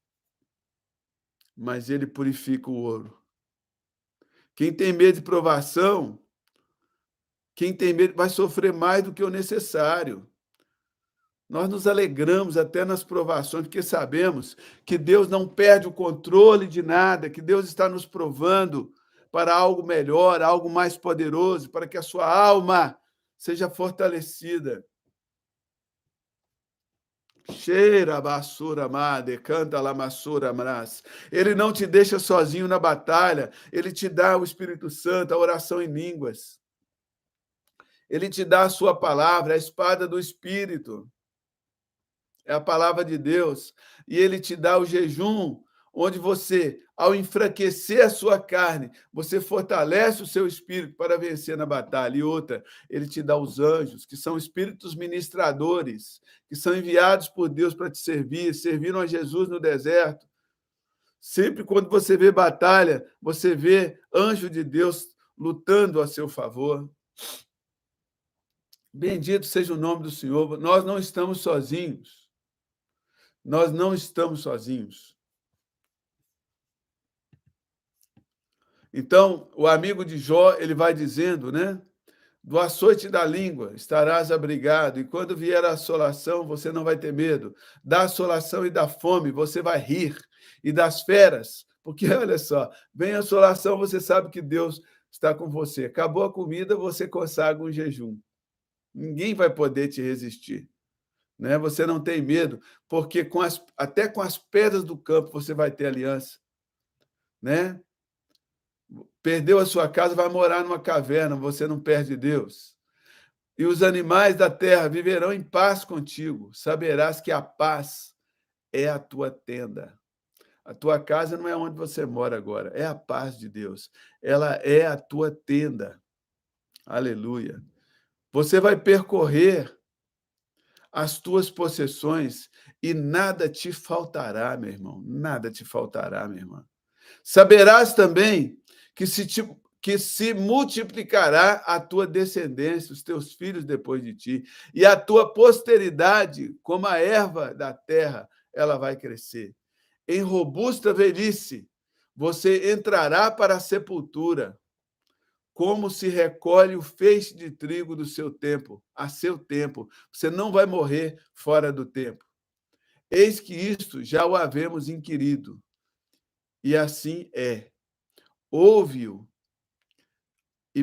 mas ele purifica o ouro. Quem tem medo de provação, quem tem medo vai sofrer mais do que o necessário. Nós nos alegramos até nas provações, porque sabemos que Deus não perde o controle de nada, que Deus está nos provando para algo melhor, algo mais poderoso, para que a sua alma seja fortalecida. Cheira basura made, canta la massura mras. Ele não te deixa sozinho na batalha, ele te dá o Espírito Santo, a oração em línguas. Ele te dá a sua palavra, a espada do Espírito. É a palavra de Deus. E ele te dá o jejum, onde você, ao enfraquecer a sua carne, você fortalece o seu espírito para vencer na batalha. E outra, ele te dá os anjos, que são espíritos ministradores, que são enviados por Deus para te servir, serviram a Jesus no deserto. Sempre quando você vê batalha, você vê anjo de Deus lutando a seu favor. Bendito seja o nome do Senhor. Nós não estamos sozinhos. Nós não estamos sozinhos. Então, o amigo de Jó, ele vai dizendo, né? Do açoite da língua estarás abrigado, e quando vier a assolação, você não vai ter medo. Da assolação e da fome, você vai rir, e das feras, porque, olha só, vem a assolação, você sabe que Deus está com você. Acabou a comida, você consagra um jejum. Ninguém vai poder te resistir. Né? Você não tem medo, porque até com as pedras do campo você vai ter aliança. Né? Perdeu a sua casa, vai morar numa caverna, você não perde Deus. E os animais da terra viverão em paz contigo. Saberás que a paz é a tua tenda. A tua casa não é onde você mora agora, é a paz de Deus. Ela é a tua tenda. Aleluia. Você vai percorrer as tuas possessões e nada te faltará, meu irmão. Nada te faltará, minha irmã. Saberás também que se multiplicará a tua descendência, os teus filhos depois de ti, e a tua posteridade, como a erva da terra, ela vai crescer. Em robusta velhice, você entrará para a sepultura, como se recolhe o feixe de trigo do seu tempo, a seu tempo. Você não vai morrer fora do tempo. Eis que isto já o havemos inquirido. E assim é. Ouve-o e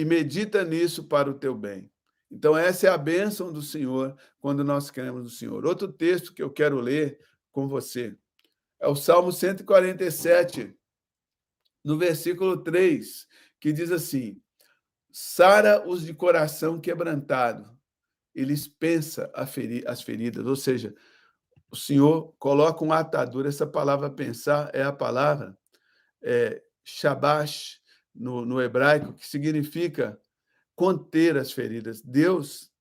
medita nisso para o teu bem. Então, essa é a bênção do Senhor quando nós cremos no Senhor. Outro texto que eu quero ler com você é o Salmo 147, no versículo 3, que diz assim: sara os de coração quebrantado, e lhes pensa as feridas. Ou seja, o Senhor coloca uma atadura. Essa palavra pensar é a palavra shabash, no hebraico, que significa conter as feridas. Deus,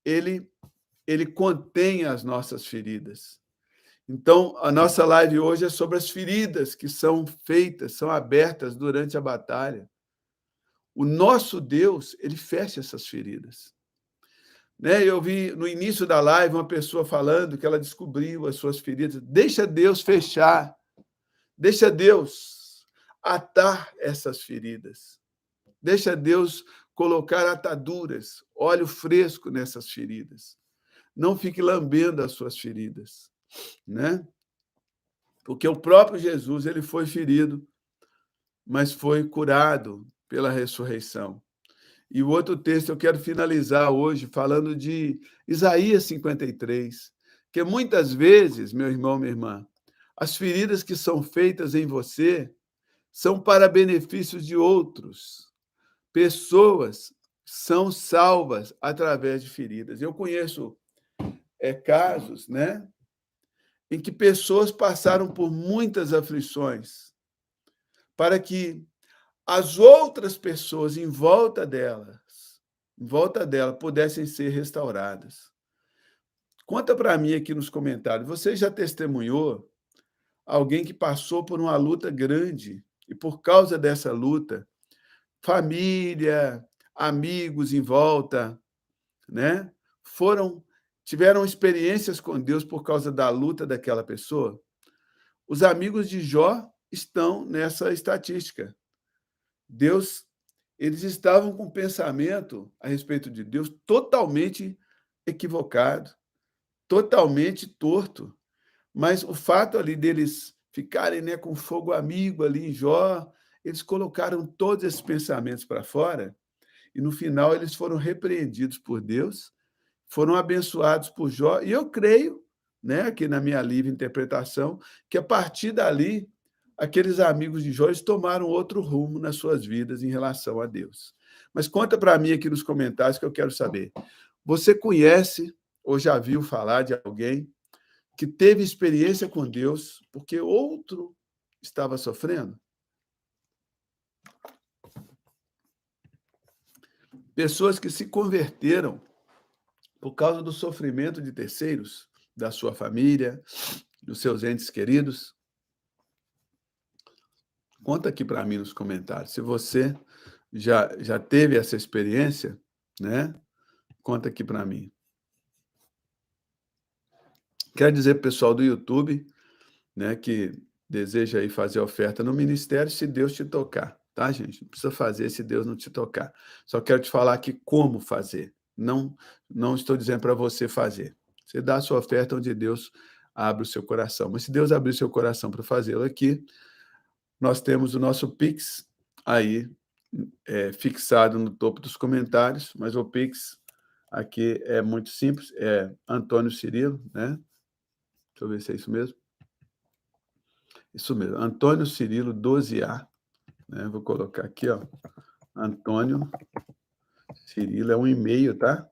ele contém as nossas feridas. Então, a nossa live hoje é sobre as feridas que são feitas, são abertas durante a batalha. O nosso Deus, ele fecha essas feridas. Né? Eu vi no início da live uma pessoa falando que ela descobriu as suas feridas. Deixa Deus fechar. Deixa Deus atar essas feridas. Deixa Deus colocar ataduras, óleo fresco nessas feridas. Não fique lambendo as suas feridas, né? Porque o próprio Jesus, ele foi ferido, mas foi curado pela ressurreição. E o outro texto eu quero finalizar hoje falando de Isaías 53, que muitas vezes, meu irmão, minha irmã, as feridas que são feitas em você são para benefícios de outros. Pessoas são salvas através de feridas. Eu conheço casos, né, em que pessoas passaram por muitas aflições para que as outras pessoas em volta dela, pudessem ser restauradas. Conta para mim aqui nos comentários, você já testemunhou alguém que passou por uma luta grande e por causa dessa luta, família, amigos em volta, né, tiveram experiências com Deus por causa da luta daquela pessoa? Os amigos de Jó estão nessa estatística. Eles estavam com um pensamento a respeito de Deus totalmente equivocado, totalmente torto, mas o fato ali deles ficarem, né, com fogo amigo ali em Jó, eles colocaram todos esses pensamentos para fora e, no final, eles foram repreendidos por Deus, foram abençoados por Jó, e eu creio, né, aqui na minha livre interpretação, que a partir dali aqueles amigos de Jó tomaram outro rumo nas suas vidas em relação a Deus. Mas conta para mim aqui nos comentários que eu quero saber. Você conhece ou já viu falar de alguém que teve experiência com Deus porque outro estava sofrendo? Pessoas que se converteram por causa do sofrimento de terceiros, da sua família, dos seus entes queridos. Conta aqui para mim nos comentários. Se você já teve essa experiência, né? Conta aqui para mim. Quero dizer para o pessoal do YouTube, né, que deseja aí fazer oferta no ministério, se Deus te tocar, tá, gente? Não precisa fazer se Deus não te tocar. Só quero te falar aqui como fazer. Não estou dizendo para você fazer. Você dá a sua oferta onde Deus abre o seu coração. Mas se Deus abrir o seu coração para fazê-lo aqui, nós temos o nosso Pix aí fixado no topo dos comentários, mas o Pix aqui é muito simples, é Antônio Cirilo, né? Deixa eu ver se é isso mesmo. Isso mesmo, Antônio Cirilo 12A, né? Vou colocar aqui, ó. Antônio Cirilo, é um e-mail, tá?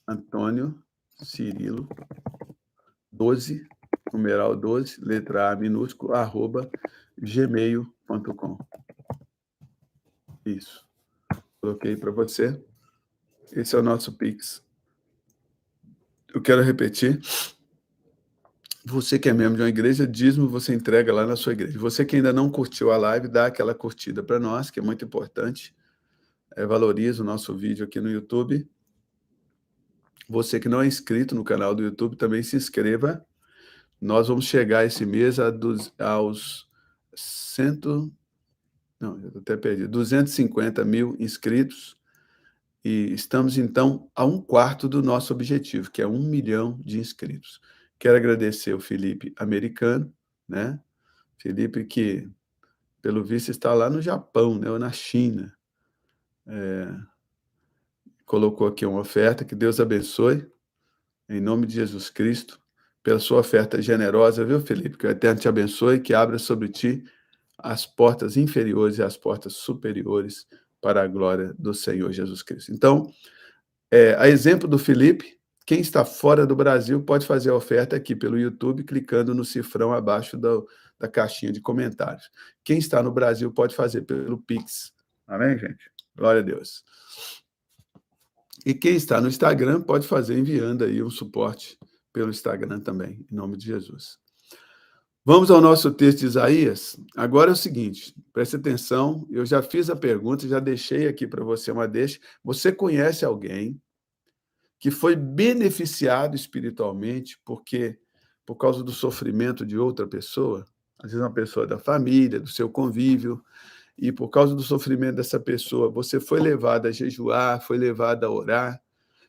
Antônio Cirilo 12, numeral 12, letra A minúsculo, @gmail.com. Isso. Coloquei para você. Esse é o nosso Pix. Eu quero repetir. Você que é membro de uma igreja, dízimo você entrega lá na sua igreja. Você que ainda não curtiu a live, dá aquela curtida para nós, que é muito importante. Valoriza o nosso vídeo aqui no YouTube. Você que não é inscrito no canal do YouTube, também se inscreva. Nós vamos chegar esse mês aos 250 mil inscritos. E estamos, então, a um quarto do nosso objetivo, que é 1 milhão de inscritos. Quero agradecer o Felipe Americano, né? Felipe que, pelo visto, está lá no Japão, né? Ou na China. Colocou aqui uma oferta, que Deus abençoe, em nome de Jesus Cristo, pela sua oferta generosa, viu, Felipe? Que o Eterno te abençoe, que abra sobre ti as portas inferiores e as portas superiores para a glória do Senhor Jesus Cristo. Então, a exemplo do Felipe, quem está fora do Brasil pode fazer a oferta aqui pelo YouTube, clicando no cifrão abaixo da caixinha de comentários. Quem está no Brasil pode fazer pelo Pix. Amém, gente? Glória a Deus. E quem está no Instagram pode fazer enviando aí um suporte pelo Instagram também, em nome de Jesus. Vamos ao nosso texto de Isaías. Agora é o seguinte, preste atenção, eu já fiz a pergunta, já deixei aqui para você uma deixa. Você conhece alguém que foi beneficiado espiritualmente por causa do sofrimento de outra pessoa? Às vezes uma pessoa da família, do seu convívio, e por causa do sofrimento dessa pessoa, você foi levado a jejuar, foi levado a orar,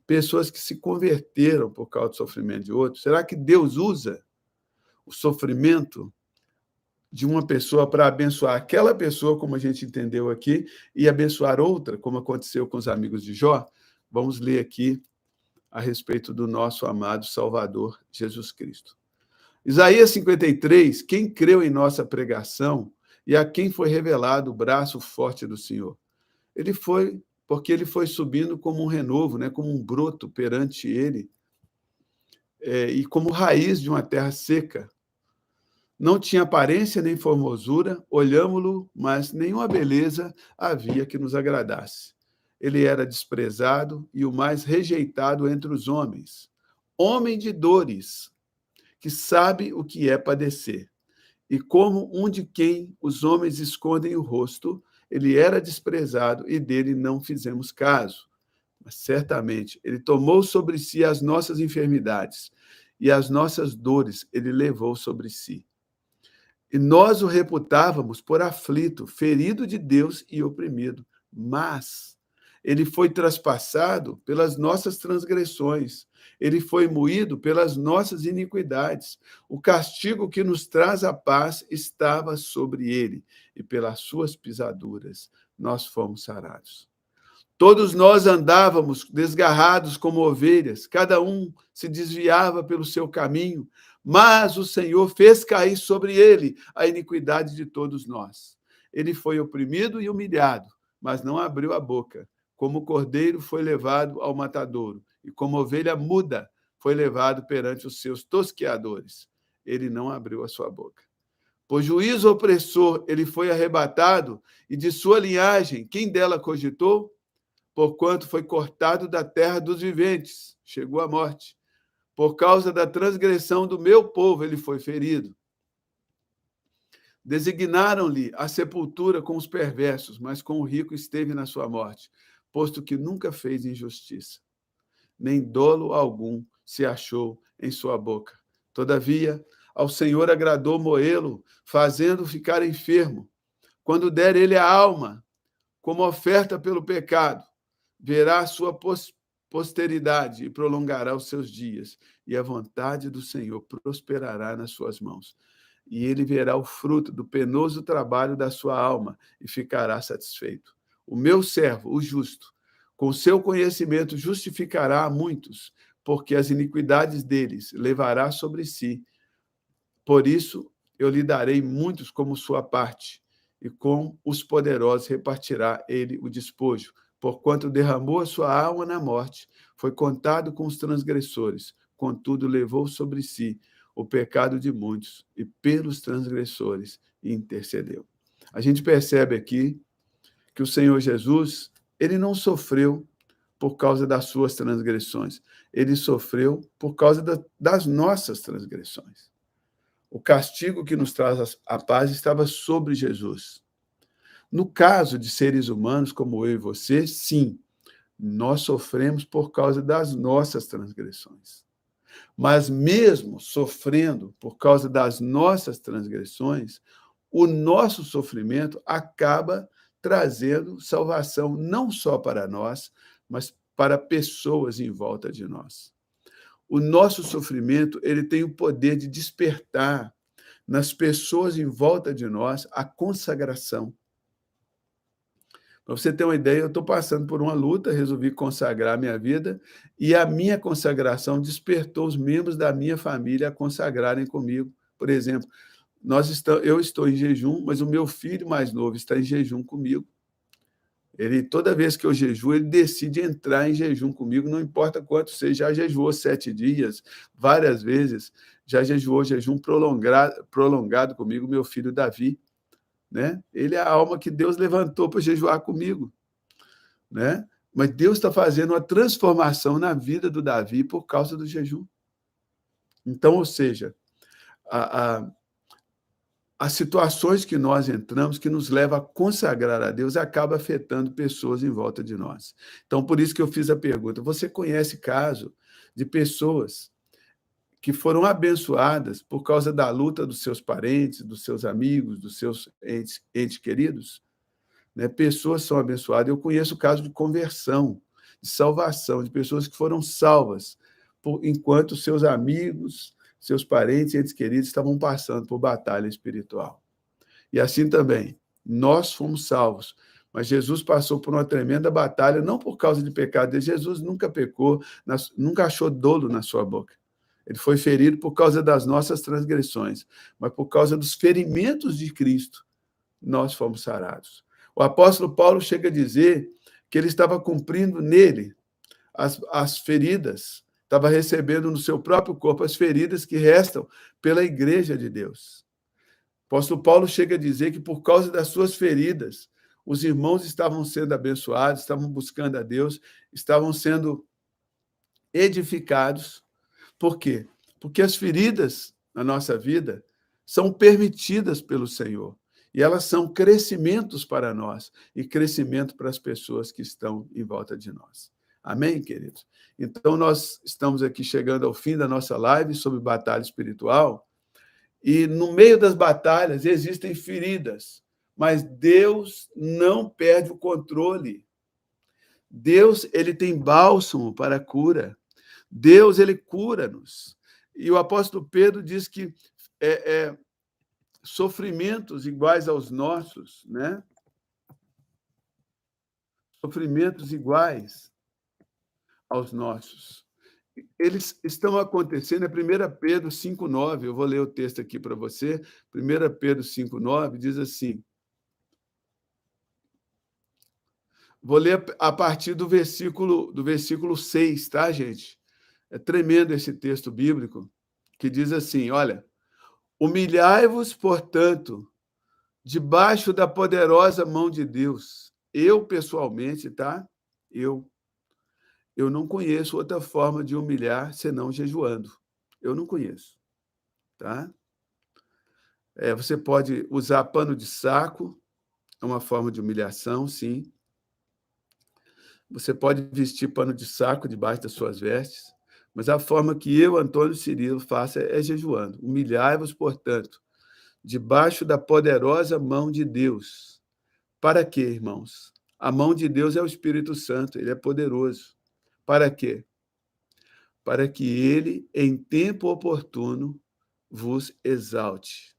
pessoas que se converteram por causa do sofrimento de outros, será que Deus usa o sofrimento de uma pessoa para abençoar aquela pessoa, como a gente entendeu aqui, e abençoar outra, como aconteceu com os amigos de Jó? Vamos ler aqui a respeito do nosso amado Salvador, Jesus Cristo. Isaías 53, quem creu em nossa pregação e a quem foi revelado o braço forte do Senhor? Porque ele foi subindo como um renovo, né, como um broto perante ele, e como raiz de uma terra seca. Não tinha aparência nem formosura, olhámo-lo, mas nenhuma beleza havia que nos agradasse. Ele era desprezado e o mais rejeitado entre os homens. Homem de dores, que sabe o que é padecer. E como um de quem os homens escondem o rosto, ele era desprezado e dele não fizemos caso. Mas certamente ele tomou sobre si as nossas enfermidades e as nossas dores ele levou sobre si. E nós o reputávamos por aflito, ferido de Deus e oprimido. Mas ele foi traspassado pelas nossas transgressões, ele foi moído pelas nossas iniquidades. O castigo que nos traz a paz estava sobre ele, e pelas suas pisaduras nós fomos sarados. Todos nós andávamos desgarrados como ovelhas, cada um se desviava pelo seu caminho, mas o Senhor fez cair sobre ele a iniquidade de todos nós. Ele foi oprimido e humilhado, mas não abriu a boca. Como cordeiro foi levado ao matadouro, e como ovelha muda foi levado perante os seus tosqueadores. Ele não abriu a sua boca. Por juízo opressor ele foi arrebatado, e de sua linhagem, quem dela cogitou? Porquanto foi cortado da terra dos viventes, chegou à morte. Por causa da transgressão do meu povo, ele foi ferido. Designaram-lhe a sepultura com os perversos, mas com o rico esteve na sua morte, posto que nunca fez injustiça. Nem dolo algum se achou em sua boca. Todavia, ao Senhor agradou moê-lo, fazendo ficar enfermo. Quando der ele a alma, como oferta pelo pecado, verá a sua posteridade e prolongará os seus dias, e a vontade do Senhor prosperará nas suas mãos. E ele verá o fruto do penoso trabalho da sua alma e ficará satisfeito. O meu servo, o justo, com seu conhecimento justificará a muitos, porque as iniquidades deles levará sobre si. Por isso, eu lhe darei muitos como sua parte, e com os poderosos repartirá ele o despojo. Porquanto derramou a sua alma na morte, foi contado com os transgressores, contudo levou sobre si o pecado de muitos, e pelos transgressores intercedeu. A gente percebe aqui que o Senhor Jesus, ele não sofreu por causa das suas transgressões, ele sofreu por causa das nossas transgressões. O castigo que nos traz a paz estava sobre Jesus. No caso de seres humanos como eu e você, sim, nós sofremos por causa das nossas transgressões. Mas mesmo sofrendo por causa das nossas transgressões, o nosso sofrimento acaba trazendo salvação não só para nós, mas para pessoas em volta de nós. O nosso sofrimento, ele tem o poder de despertar nas pessoas em volta de nós a consagração. Para você ter uma ideia, eu estou passando por uma luta, resolvi consagrar minha vida, e a minha consagração despertou os membros da minha família a consagrarem comigo. Por exemplo, eu estou em jejum, mas o meu filho mais novo está em jejum comigo. Toda vez que eu jejuo, ele decide entrar em jejum comigo, não importa quanto seja. Já jejuou 7 dias, várias vezes, já jejuou jejum prolongado comigo, meu filho Davi. Né? Ele é a alma que Deus levantou para jejuar comigo. Né? Mas Deus está fazendo uma transformação na vida do Davi por causa do jejum. Então, ou seja, as situações que nós entramos, que nos levam a consagrar a Deus, acaba afetando pessoas em volta de nós. Então, por isso que eu fiz a pergunta. Você conhece caso de pessoas que foram abençoadas por causa da luta dos seus parentes, dos seus amigos, dos seus entes queridos? né? Pessoas são abençoadas. Eu conheço o caso de conversão, de salvação, de pessoas que foram salvas enquanto seus amigos, seus parentes, entes queridos estavam passando por batalha espiritual. E assim também, nós fomos salvos, mas Jesus passou por uma tremenda batalha, não por causa de pecado. Jesus nunca pecou, nunca achou dolo na sua boca. Ele foi ferido por causa das nossas transgressões, mas por causa dos ferimentos de Cristo, nós fomos sarados. O apóstolo Paulo chega a dizer que ele estava cumprindo nele as feridas, estava recebendo no seu próprio corpo as feridas que restam pela igreja de Deus. O apóstolo Paulo chega a dizer que por causa das suas feridas, os irmãos estavam sendo abençoados, estavam buscando a Deus, estavam sendo edificados. Por quê? Porque as feridas na nossa vida são permitidas pelo Senhor. E elas são crescimentos para nós e crescimento para as pessoas que estão em volta de nós. Amém, queridos? Então, nós estamos aqui chegando ao fim da nossa live sobre batalha espiritual. E no meio das batalhas existem feridas, mas Deus não perde o controle. Deus, ele tem bálsamo para a cura. Deus, ele cura-nos. E o apóstolo Pedro diz que sofrimentos iguais aos nossos, né? Sofrimentos iguais aos nossos. Eles estão acontecendo, é 1 Pedro 5,9, eu vou ler o texto aqui para você. 1 Pedro 5,9 diz assim, vou ler a partir do versículo 6, tá, gente? É tremendo esse texto bíblico, que diz assim, olha, humilhai-vos, portanto, debaixo da poderosa mão de Deus. Eu, pessoalmente, tá? Eu não conheço outra forma de humilhar senão jejuando. Eu não conheço, tá? Você pode usar pano de saco, é uma forma de humilhação, sim. Você pode vestir pano de saco debaixo das suas vestes, mas a forma que eu, Antônio Cirilo, faço é jejuando. Humilhai-vos, portanto, debaixo da poderosa mão de Deus. Para quê, irmãos? A mão de Deus é o Espírito Santo, ele é poderoso. Para quê? Para que ele, em tempo oportuno, vos exalte.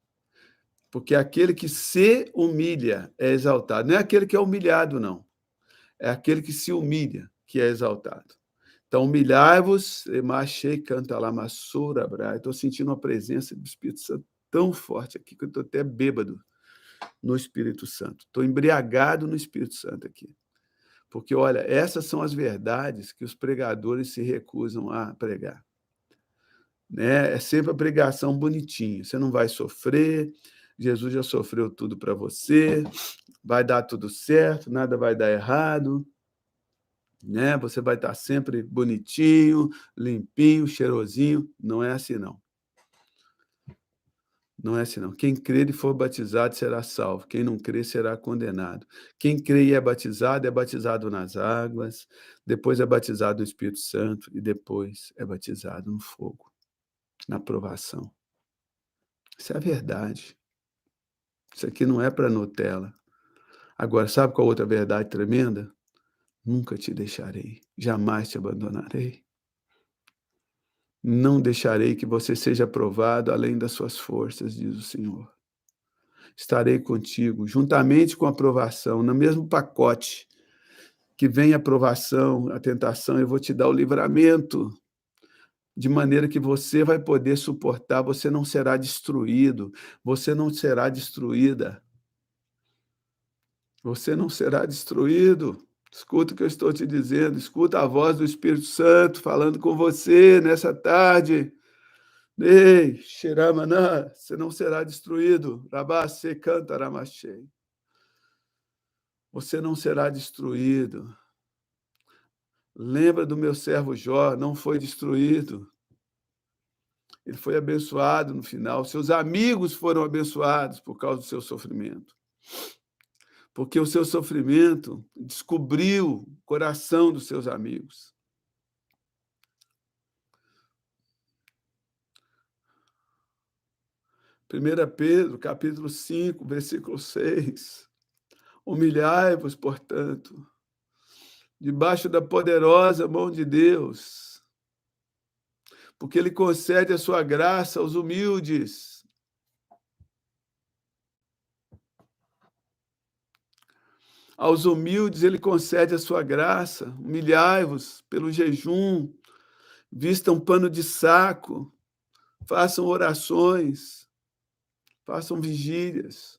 Porque aquele que se humilha é exaltado. Não é aquele que é humilhado, não. É aquele que se humilha que é exaltado. Então, humilhai-vos, machei, canta lá, massura, bra. Estou sentindo uma presença do Espírito Santo tão forte aqui que eu estou até bêbado no Espírito Santo. Estou embriagado no Espírito Santo aqui. Porque, olha, essas são as verdades que os pregadores se recusam a pregar. Né? É sempre a pregação bonitinha. Você não vai sofrer, Jesus já sofreu tudo para você, vai dar tudo certo, nada vai dar errado. Né? Você vai estar sempre bonitinho, limpinho, cheirosinho. Não é assim, não. Não é assim, não. Quem crer e for batizado será salvo. Quem não crer será condenado. Quem crê e é batizado nas águas, depois é batizado no Espírito Santo e depois é batizado no fogo, na provação. Isso é a verdade. Isso aqui não é para Nutella. Agora, sabe qual outra verdade tremenda? Nunca te deixarei, jamais te abandonarei. Não deixarei que você seja provado além das suas forças, diz o Senhor. Estarei contigo, juntamente com a provação, no mesmo pacote que vem a provação, a tentação, eu vou te dar o livramento, de maneira que você vai poder suportar, você não será destruído, você não será destruída. Você não será destruído. Escuta o que eu estou te dizendo, escuta a voz do Espírito Santo falando com você nessa tarde. Ei, Xeramanã, você não será destruído. Rabase canta ramachei. Você não será destruído. Lembra do meu servo Jó, não foi destruído. Ele foi abençoado no final. Seus amigos foram abençoados por causa do seu sofrimento. Porque o seu sofrimento descobriu o coração dos seus amigos. Primeira Pedro, capítulo 5, versículo 6. Humilhai-vos, portanto, debaixo da poderosa mão de Deus, porque Ele concede a sua graça aos humildes. Aos humildes Ele concede a sua graça. Humilhai-vos pelo jejum, vistam pano de saco, façam orações, façam vigílias.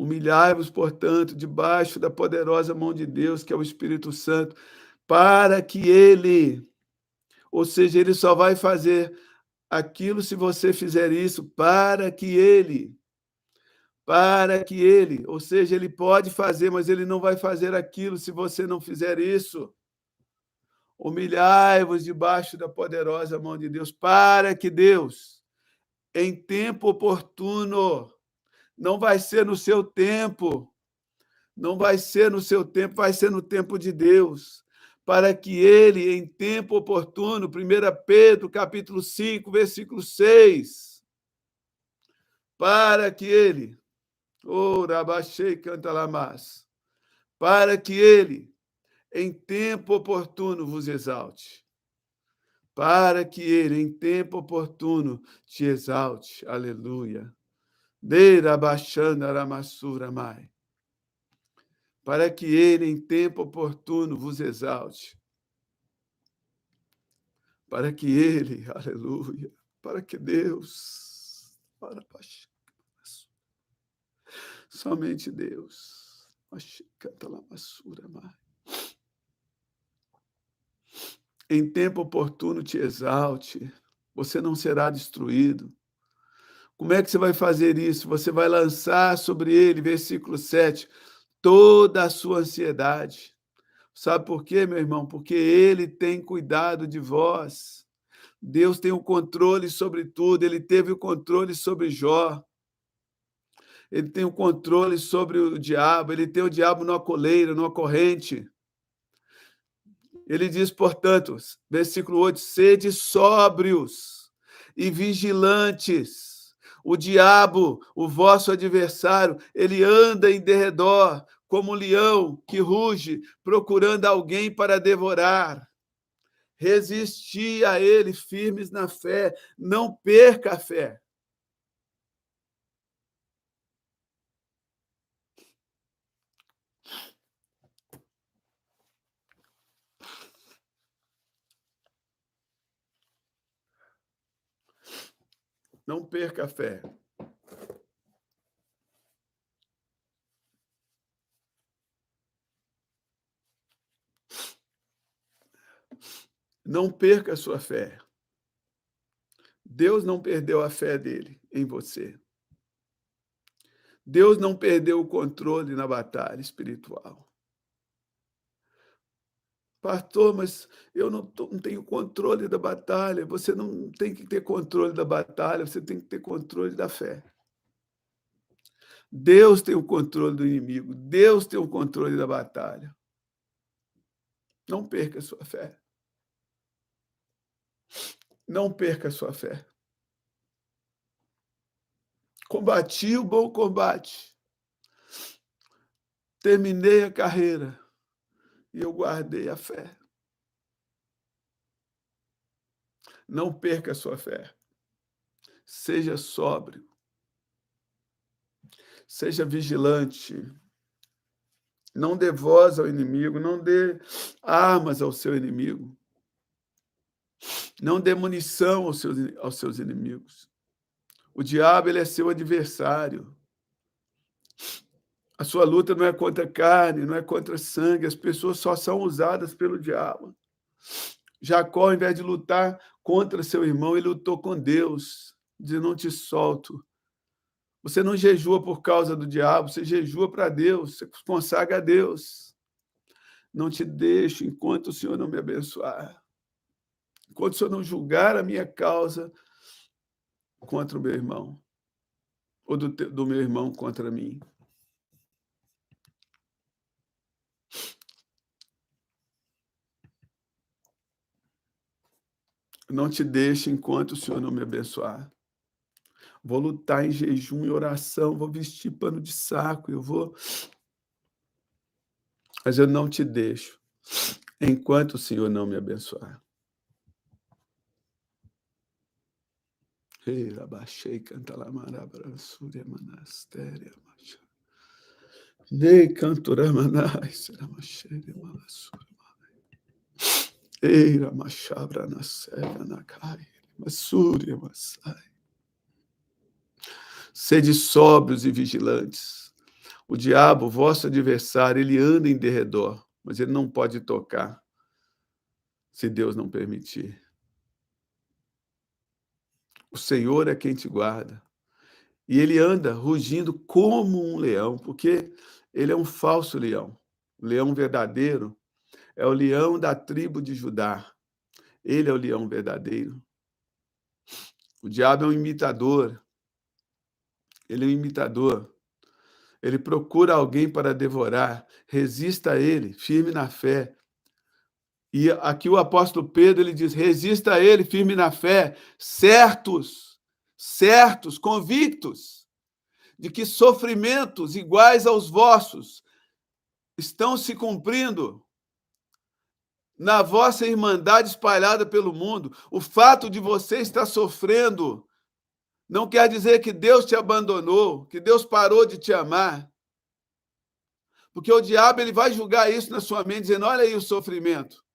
Humilhai-vos, portanto, debaixo da poderosa mão de Deus, que é o Espírito Santo, para que Ele, ou seja, Ele só vai fazer aquilo se você fizer isso, para que Ele, ou seja, Ele pode fazer, mas Ele não vai fazer aquilo se você não fizer isso. Humilhai-vos debaixo da poderosa mão de Deus, para que Deus, em tempo oportuno, não vai ser no seu tempo, não vai ser no seu tempo, vai ser no tempo de Deus, para que Ele, em tempo oportuno, 1 Pedro, capítulo 5, versículo 6, para que Ele, Rabachei canta lamas, para que Ele, em tempo oportuno, vos exalte, para que Ele, em tempo oportuno, te exalte. Aleluia. Para que Ele, em tempo oportuno, vos exalte. Para que Ele, aleluia, para que Deus, somente Deus, em tempo oportuno te exalte, você não será destruído. Como é que você vai fazer isso? Você vai lançar sobre ele, versículo 7, toda a sua ansiedade. Sabe por quê, meu irmão? Porque ele tem cuidado de vós. Deus tem o controle sobre tudo, ele teve o controle sobre Jó. Ele tem o controle sobre o diabo, ele tem o diabo numa coleira, numa corrente. Ele diz, portanto, versículo 8, sede sóbrios e vigilantes. O diabo, o vosso adversário, ele anda em derredor como um leão que ruge, procurando alguém para devorar. Resisti a ele firmes na fé, não perca a fé. Não perca a fé. Não perca a sua fé. Deus não perdeu a fé dele em você. Deus não perdeu o controle na batalha espiritual. Pastor, mas eu não tenho controle da batalha. Você não tem que ter controle da batalha, você tem que ter controle da fé. Deus tem o controle do inimigo, Deus tem o controle da batalha. Não perca a sua fé. Não perca a sua fé. Combati o bom combate. Terminei a carreira e eu guardei a fé. Não perca a sua fé. Seja sóbrio. Seja vigilante. Não dê voz ao inimigo, não dê armas ao seu inimigo. Não dê munição aos seus inimigos. O diabo, ele é seu adversário. A sua luta não é contra carne, não é contra sangue. As pessoas só são usadas pelo diabo. Jacó, ao invés de lutar contra seu irmão, ele lutou com Deus, dizendo, não te solto. Você não jejua por causa do diabo, você jejua para Deus, você consagra a Deus. Não te deixo enquanto o Senhor não me abençoar. Enquanto o Senhor não julgar a minha causa contra o meu irmão, ou do meu irmão contra mim. Não te deixe enquanto o Senhor não me abençoar. vou lutar em jejum e oração, vou vestir pano de saco, mas eu não te deixo, enquanto o Senhor não me abençoar. Ei, abaixei, canta lá, marabra, súria, manastéria, macha. Nei, cantora, manais, será macheira, malassura. Ei, ramachabra, nascera, nacai, massúria, massai. Sede sóbrios e vigilantes. O diabo, vosso adversário, ele anda em derredor, mas ele não pode tocar, se Deus não permitir. O Senhor é quem te guarda. E ele anda rugindo como um leão, porque ele é um falso leão. O leão verdadeiro é o leão da tribo de Judá. Ele é o leão verdadeiro. O diabo é um imitador. Ele é um imitador. Ele procura alguém para devorar. Resista a ele, firme na fé. E aqui o apóstolo Pedro, ele diz, resista a ele, firme na fé, certos, convictos, de que sofrimentos iguais aos vossos estão se cumprindo na vossa irmandade espalhada pelo mundo. O fato de você estar sofrendo não quer dizer que Deus te abandonou, que Deus parou de te amar. Porque o diabo ele vai julgar isso na sua mente, dizendo, olha aí o sofrimento.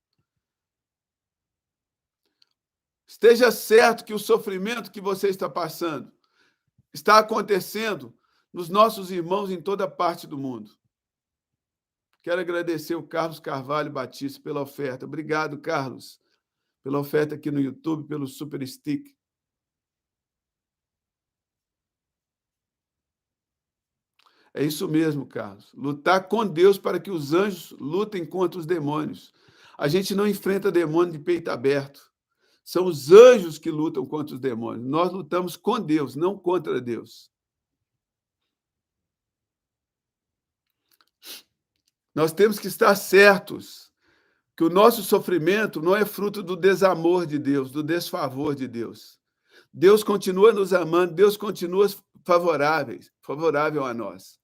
Esteja certo que o sofrimento que você está passando está acontecendo nos nossos irmãos em toda parte do mundo. Quero agradecer o Carlos Carvalho Batista pela oferta. Obrigado, Carlos, pela oferta aqui no YouTube, pelo Super Stick. É isso mesmo, Carlos. Lutar com Deus para que os anjos lutem contra os demônios. A gente não enfrenta demônio de peito aberto. São os anjos que lutam contra os demônios. Nós lutamos com Deus, não contra Deus. Nós temos que estar certos que o nosso sofrimento não é fruto do desamor de Deus, do desfavor de Deus. Deus continua nos amando, Deus continua favorável a nós.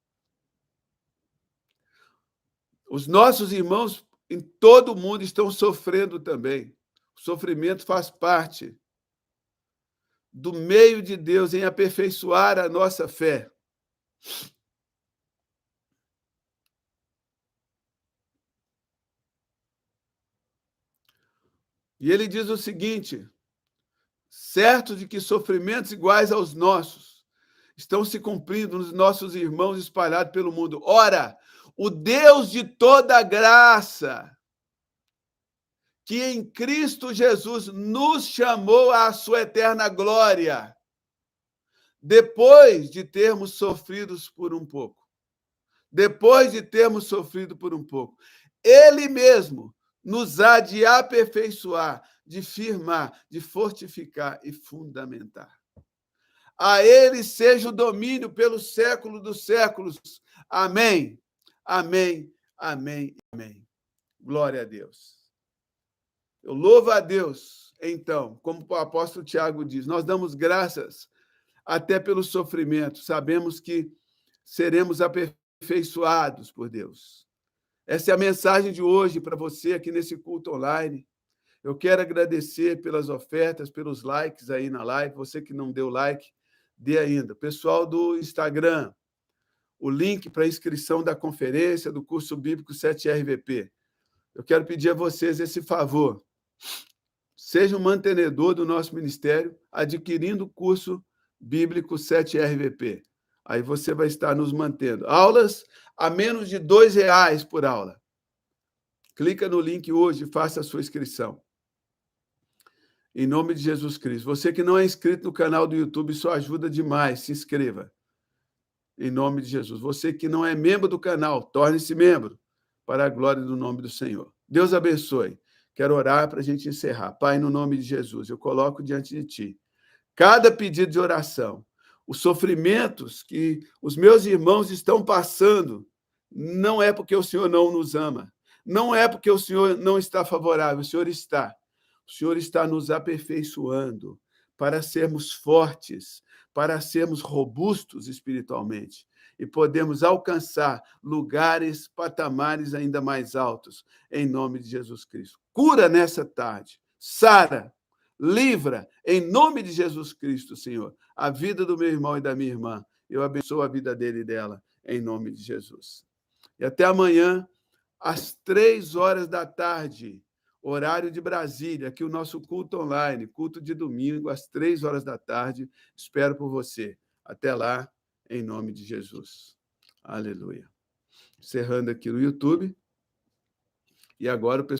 Os nossos irmãos em todo o mundo estão sofrendo também. O sofrimento faz parte do meio de Deus em aperfeiçoar a nossa fé. E ele diz o seguinte, certo de que sofrimentos iguais aos nossos estão se cumprindo nos nossos irmãos espalhados pelo mundo. Ora, o Deus de toda graça, que em Cristo Jesus nos chamou à sua eterna glória, depois de termos sofrido por um pouco. Ele mesmo nos há de aperfeiçoar, de firmar, de fortificar e fundamentar. A ele seja o domínio pelos séculos dos séculos. Amém, amém, amém, amém. Glória a Deus. Eu louvo a Deus, então, como o apóstolo Tiago diz, nós damos graças até pelo sofrimento, sabemos que seremos aperfeiçoados por Deus. Essa é a mensagem de hoje para você aqui nesse culto online. Eu quero agradecer pelas ofertas, pelos likes aí na live. Você que não deu like, dê ainda. Pessoal do Instagram, o link para a inscrição da conferência do curso bíblico 7RVP. Eu quero pedir a vocês esse favor. Seja um mantenedor do nosso ministério adquirindo o curso bíblico 7RVP. Aí você vai estar nos mantendo. Aulas a menos de R$2 por aula. Clica no link hoje e faça a sua inscrição. Em nome de Jesus Cristo. Você que não é inscrito no canal do YouTube, isso ajuda demais. Se inscreva. Em nome de Jesus. Você que não é membro do canal, torne-se membro para a glória do nome do Senhor. Deus abençoe. Quero orar para a gente encerrar. Pai, no nome de Jesus, eu coloco diante de Ti cada pedido de oração. Os sofrimentos que os meus irmãos estão passando não é porque o Senhor não nos ama. Não é porque o Senhor não está favorável. O Senhor está. O Senhor está nos aperfeiçoando para sermos fortes, para sermos robustos espiritualmente e podemos alcançar lugares, patamares ainda mais altos, em nome de Jesus Cristo. Cura nessa tarde, sara, livra, em nome de Jesus Cristo, Senhor, a vida do meu irmão e da minha irmã. Eu abençoo a vida dele e dela, em nome de Jesus. E até amanhã, às 3h, horário de Brasília, aqui o nosso culto online, culto de domingo, às 3h. Espero por você. Até lá, em nome de Jesus. Aleluia. Encerrando aqui no YouTube. E agora o pessoal